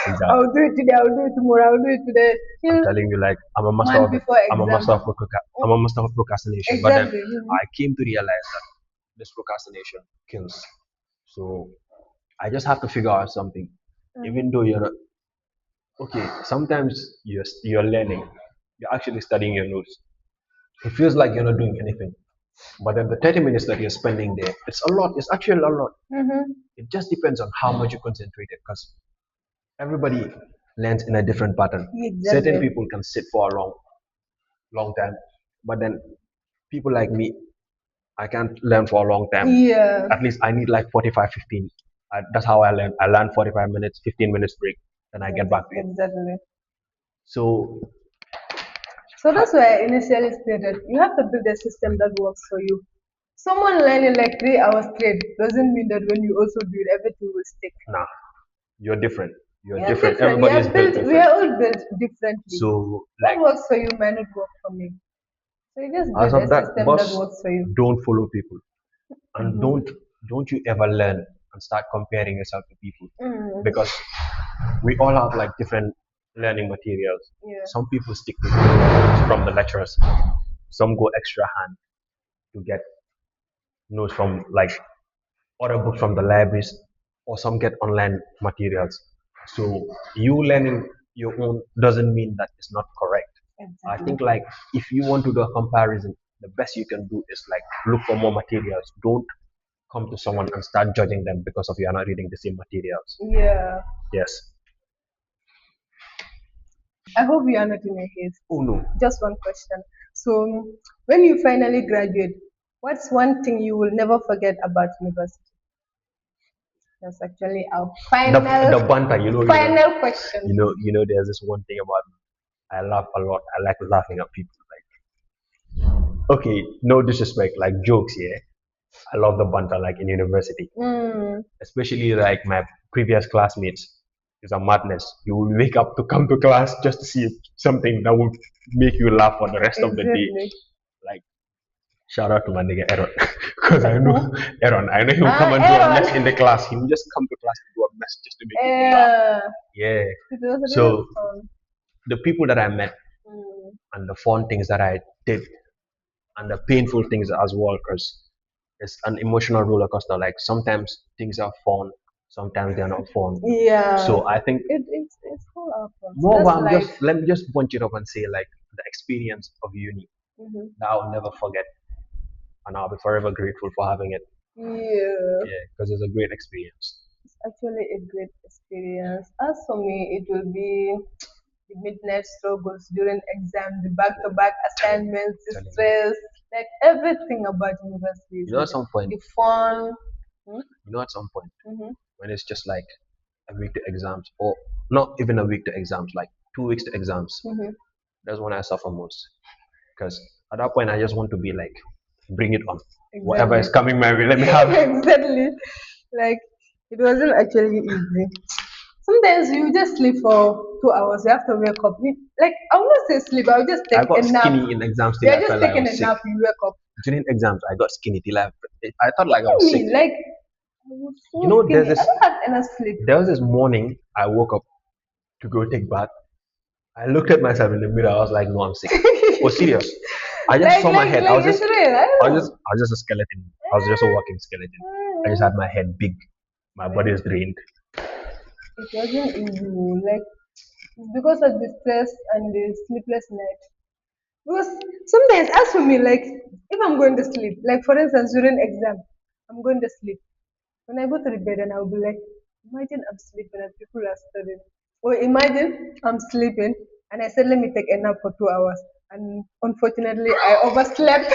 Speaker 2: Exactly.
Speaker 1: I'll do it today. I'll do it tomorrow. I'll do it today.
Speaker 2: I'm
Speaker 1: Till
Speaker 2: telling you, like I'm a master
Speaker 1: month
Speaker 2: of it.
Speaker 1: before
Speaker 2: I'm a
Speaker 1: exam.
Speaker 2: master of I'm a master of procrastination. But then
Speaker 1: Exactly.
Speaker 2: I came to realize that this procrastination kills. So I just have to figure out something.
Speaker 1: Mhm.
Speaker 2: Even though you're not okay, sometimes you're learning, you're actually studying your notes. It feels like you're not doing anything. But then the 30 minutes that you're spending there, it's a lot. It's actually a lot.
Speaker 1: Mhm.
Speaker 2: It just depends on how much you concentrate it because everybody learns in a different pattern. Certain
Speaker 1: Exactly.
Speaker 2: people can sit for a long time, but then people like me, I can't learn for a long time.
Speaker 1: Yeah.
Speaker 2: At least I need like 45, 15. That's how I learn. I learn 45 minutes, 15 minutes break, then I get back to it.
Speaker 1: Exactly.
Speaker 2: So,
Speaker 1: So that's why I initially stated you have to build a system that works for you. Someone learning like 3 hours straight doesn't mean that when you also do it, everything will stick.
Speaker 2: nah, you're different. You're
Speaker 1: We are
Speaker 2: different.
Speaker 1: different. We
Speaker 2: Everybody is
Speaker 1: are
Speaker 2: built
Speaker 1: built. We
Speaker 2: different.
Speaker 1: are all built differently.
Speaker 2: So,
Speaker 1: What
Speaker 2: like,
Speaker 1: works for you might not work for me. So you just
Speaker 2: as
Speaker 1: build a
Speaker 2: of that,
Speaker 1: system that
Speaker 2: boss,
Speaker 1: works for you.
Speaker 2: don't follow people. And
Speaker 1: Mhm.
Speaker 2: don't you ever learn and start comparing yourself to people
Speaker 1: Mm.
Speaker 2: because we all have like different learning materials.
Speaker 1: Yeah.
Speaker 2: Some people stick to notes from the lecturers, some go extra hand to get notes from like other books from the libraries, or some get online materials. So you learning your own doesn't mean that it's not correct. I
Speaker 1: Exactly.
Speaker 2: think like if you want to do a comparison, the best you can do is like look for more materials. Don't come to someone and start judging them because of you are not reading the same materials.
Speaker 1: Yeah.
Speaker 2: Yes.
Speaker 1: I hope you are not in a haste.
Speaker 2: Oh no.
Speaker 1: Just one question. So, when you finally graduate, what's one thing you will never forget about university? That's actually our
Speaker 2: The banter,
Speaker 1: final question.
Speaker 2: there's this one thing about me. I laugh a lot. I like laughing at people. Like, okay, no disrespect, like jokes, yeah. I love the banter, like in university,
Speaker 1: Mm,
Speaker 2: especially like my previous classmates. It's a madness. You will wake up to come to class just to see something that will make you laugh for the rest of the day.
Speaker 1: exactly.
Speaker 2: Like, shout out to my nigga Aaron, because I know
Speaker 1: Who?
Speaker 2: Aaron. I know he will come and do a
Speaker 1: Aaron.
Speaker 2: mess in the class. He will just come to class and do a mess just to make people laugh.
Speaker 1: Yeah.
Speaker 2: Yeah.
Speaker 1: It was really
Speaker 2: So
Speaker 1: fun.
Speaker 2: the people that I met
Speaker 1: Mm,
Speaker 2: and the fun things that I did and the painful things as well, because it's an emotional roller coaster. Like sometimes things are fun, sometimes they're not fun.
Speaker 1: yeah.
Speaker 2: So I think
Speaker 1: It's full of fun. So
Speaker 2: more
Speaker 1: that's
Speaker 2: I'm
Speaker 1: life.
Speaker 2: just let me just bunch it up and say like the experience of uni
Speaker 1: Hmm.
Speaker 2: that I'll never forget and I'll be forever grateful for having it.
Speaker 1: Yeah.
Speaker 2: Yeah, because it's a great experience.
Speaker 1: actually a great experience. As for me, it will be the midnight struggles during exam, the back-to-back assignments, the
Speaker 2: Telling you.
Speaker 1: stress, like everything about university is
Speaker 2: At
Speaker 1: there.
Speaker 2: some point,
Speaker 1: The fun. Hmm?
Speaker 2: at some point,
Speaker 1: Mm-hmm.
Speaker 2: when it's just like a week to exams, or not even a week to exams, like 2 weeks to exams,
Speaker 1: Mm-hmm.
Speaker 2: that's when I suffer most. Because at that point, I just want to be like, bring it on. Whatever
Speaker 1: Exactly.
Speaker 2: is coming my way, let me have.
Speaker 1: Exactly. Like it wasn't actually easy. Sometimes you just sleep for 2 hours. You have to wake up. Like I will not say sleep. I'll just take
Speaker 2: I
Speaker 1: a
Speaker 2: got
Speaker 1: nap.
Speaker 2: skinny in exams till
Speaker 1: You're
Speaker 2: I
Speaker 1: just
Speaker 2: felt like I
Speaker 1: taking
Speaker 2: was
Speaker 1: a
Speaker 2: sick.
Speaker 1: nap. You wake up.
Speaker 2: During exams, I got skinny till I thought
Speaker 1: What
Speaker 2: like
Speaker 1: do
Speaker 2: I
Speaker 1: you
Speaker 2: was sick.
Speaker 1: mean? Like I was
Speaker 2: You
Speaker 1: so
Speaker 2: know,
Speaker 1: skinny. I don't have enough sleep.
Speaker 2: there was this morning I woke up to go take bath. I looked at myself in the mirror. I was like, no, I'm sick. Oh, serious. I just saw my head.
Speaker 1: Like it's real. I don't know.
Speaker 2: I was just a skeleton. I was just a walking skeleton. I just had my head big. My body is
Speaker 1: Well,
Speaker 2: drained.
Speaker 1: it wasn't easy. Like because of the stress and the sleepless night. Because sometimes, as for me, like if I'm going to sleep, like for instance during exam, I'm going to sleep. When I go to the bed and I'll be like, imagine I'm sleeping and people are studying. Or imagine I'm sleeping and I said, let me take a nap for 2 hours. And unfortunately, I overslept.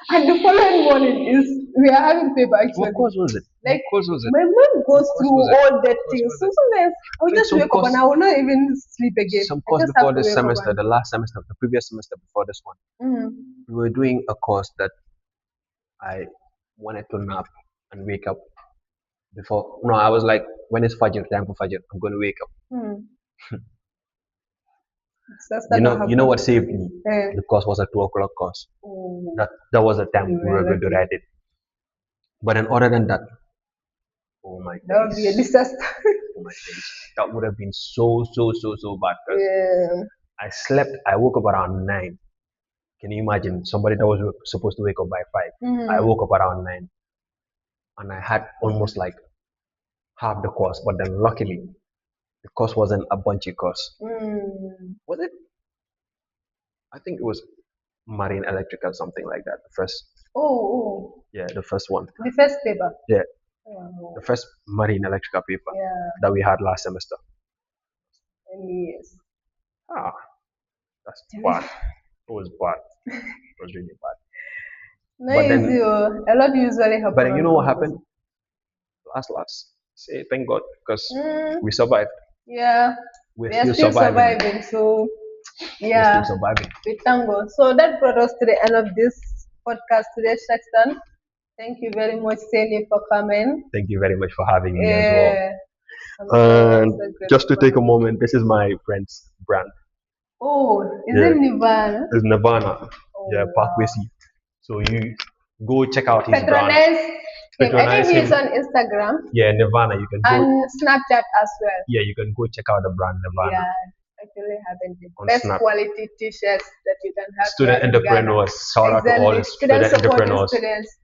Speaker 1: And the following morning is we are having paper
Speaker 2: What
Speaker 1: actually.
Speaker 2: course was it? What
Speaker 1: Like
Speaker 2: course was it?
Speaker 1: my mind
Speaker 2: What
Speaker 1: goes
Speaker 2: course
Speaker 1: through
Speaker 2: was it?
Speaker 1: all that
Speaker 2: What course
Speaker 1: things.
Speaker 2: was
Speaker 1: So
Speaker 2: it?
Speaker 1: sometimes
Speaker 2: I
Speaker 1: I'll
Speaker 2: think
Speaker 1: just wake up and I will not even sleep again.
Speaker 2: some
Speaker 1: I
Speaker 2: course
Speaker 1: just have
Speaker 2: before
Speaker 1: to
Speaker 2: this
Speaker 1: wake up
Speaker 2: semester,
Speaker 1: and
Speaker 2: the last semester, the previous semester before this one,
Speaker 1: mm,
Speaker 2: we were doing a course that I wanted to nap and wake up before. No, I was like, when it's Fajr, time for Fajr, I'm going to wake up.
Speaker 1: mm, that's not
Speaker 2: You know
Speaker 1: happen.
Speaker 2: what saved me?
Speaker 1: Eh,
Speaker 2: The course was a 2 o'clock course.
Speaker 1: oh,
Speaker 2: That was the time
Speaker 1: you
Speaker 2: we
Speaker 1: were
Speaker 2: were going to
Speaker 1: lucky.
Speaker 2: write it. But then other than that, oh my
Speaker 1: That would
Speaker 2: days,
Speaker 1: be a disaster.
Speaker 2: oh my days, that would have been so bad. Because
Speaker 1: Yeah.
Speaker 2: I slept, I woke up around 9. Can you imagine somebody that was supposed to wake up by 5? I
Speaker 1: Mm,
Speaker 2: woke up around 9 and I had almost like half the course. But then luckily, the course wasn't a bunchy course.
Speaker 1: mm.
Speaker 2: Was it? I think it was marine electrical, something like that. The first,
Speaker 1: Oh,
Speaker 2: yeah, the first one.
Speaker 1: the first paper.
Speaker 2: Yeah,
Speaker 1: Oh,
Speaker 2: the first marine electrical paper
Speaker 1: yeah.
Speaker 2: that we had last semester.
Speaker 1: Yes.
Speaker 2: Ah, that's bad. It was bad. It was really bad.
Speaker 1: No
Speaker 2: But
Speaker 1: easy.
Speaker 2: then,
Speaker 1: Oh. A lot usually
Speaker 2: but
Speaker 1: happen
Speaker 2: then you
Speaker 1: on
Speaker 2: know what
Speaker 1: campus.
Speaker 2: happened? Last, say thank God because
Speaker 1: Mm,
Speaker 2: we survived.
Speaker 1: yeah.
Speaker 2: We're
Speaker 1: We are
Speaker 2: still
Speaker 1: still
Speaker 2: surviving.
Speaker 1: surviving. So
Speaker 2: We're still
Speaker 1: yeah,
Speaker 2: surviving.
Speaker 1: we thank God. So that brought us to the end of this podcast today, Shaxton. Thank you very much, Sani, for coming.
Speaker 2: Thank you very much for having me as well.
Speaker 1: Yeah, I'm
Speaker 2: And
Speaker 1: so
Speaker 2: just
Speaker 1: grateful
Speaker 2: to
Speaker 1: for
Speaker 2: take a
Speaker 1: having you.
Speaker 2: moment, this is my friend's brand.
Speaker 1: Oh, is
Speaker 2: Yeah,
Speaker 1: it Nirvana?
Speaker 2: it's Nirvana. Yeah,
Speaker 1: Oh,
Speaker 2: Parkway
Speaker 1: wow.
Speaker 2: C. So you go check out his brand,
Speaker 1: Patronize him. I think
Speaker 2: patronize
Speaker 1: he's
Speaker 2: him.
Speaker 1: on Instagram
Speaker 2: Yeah, Nirvana. You can go.
Speaker 1: and Snapchat as well.
Speaker 2: Yeah, you can go check out the brand Nirvana
Speaker 1: Yeah, actually having the
Speaker 2: on
Speaker 1: best
Speaker 2: Snap.
Speaker 1: quality t-shirts that you can have here
Speaker 2: Student
Speaker 1: in Ghana.
Speaker 2: entrepreneurs. Shout out to all
Speaker 1: Exactly.
Speaker 2: the
Speaker 1: Students
Speaker 2: student
Speaker 1: supporting
Speaker 2: entrepreneurs.
Speaker 1: students.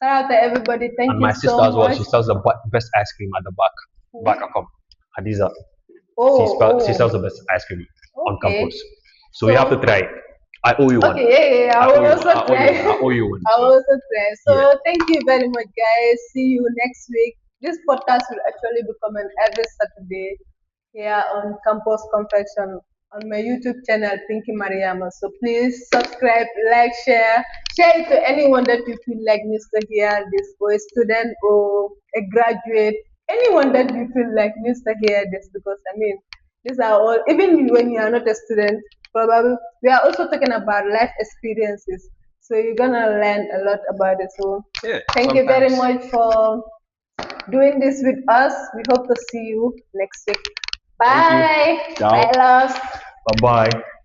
Speaker 1: Shout out to everybody. Thank
Speaker 2: And
Speaker 1: you
Speaker 2: my
Speaker 1: so
Speaker 2: sister as well.
Speaker 1: much.
Speaker 2: She sells the best ice cream at the back. Back at come. Hadiza. She
Speaker 1: Oh,
Speaker 2: sells the best ice cream
Speaker 1: oh,
Speaker 2: on
Speaker 1: okay.
Speaker 2: campus. So you have to
Speaker 1: So,
Speaker 2: try it. I owe you one.
Speaker 1: okay, yeah. I
Speaker 2: I
Speaker 1: will
Speaker 2: owe you one.
Speaker 1: also
Speaker 2: I owe you
Speaker 1: try.
Speaker 2: one. I owe you one.
Speaker 1: I will
Speaker 2: So
Speaker 1: also try.
Speaker 2: yeah.
Speaker 1: So, thank you very much, guys. See you next week. This podcast will actually be coming every Saturday here on Campus Confection on my YouTube channel, Pinky Mariama. So please subscribe, like, share it to anyone that you feel like needs to hear this, or a student or a graduate, anyone that you feel like needs to hear this. Because I mean, these are all, even when you are not a student, probably we are also talking about life experiences. So you're gonna learn a lot about it. So
Speaker 2: Yeah.
Speaker 1: thank you very
Speaker 2: Sometimes.
Speaker 1: much for doing this with us. We hope to see you next week.
Speaker 2: Thank you.
Speaker 1: Bye.
Speaker 2: Ciao.
Speaker 1: Bye, loves.
Speaker 2: Bye bye.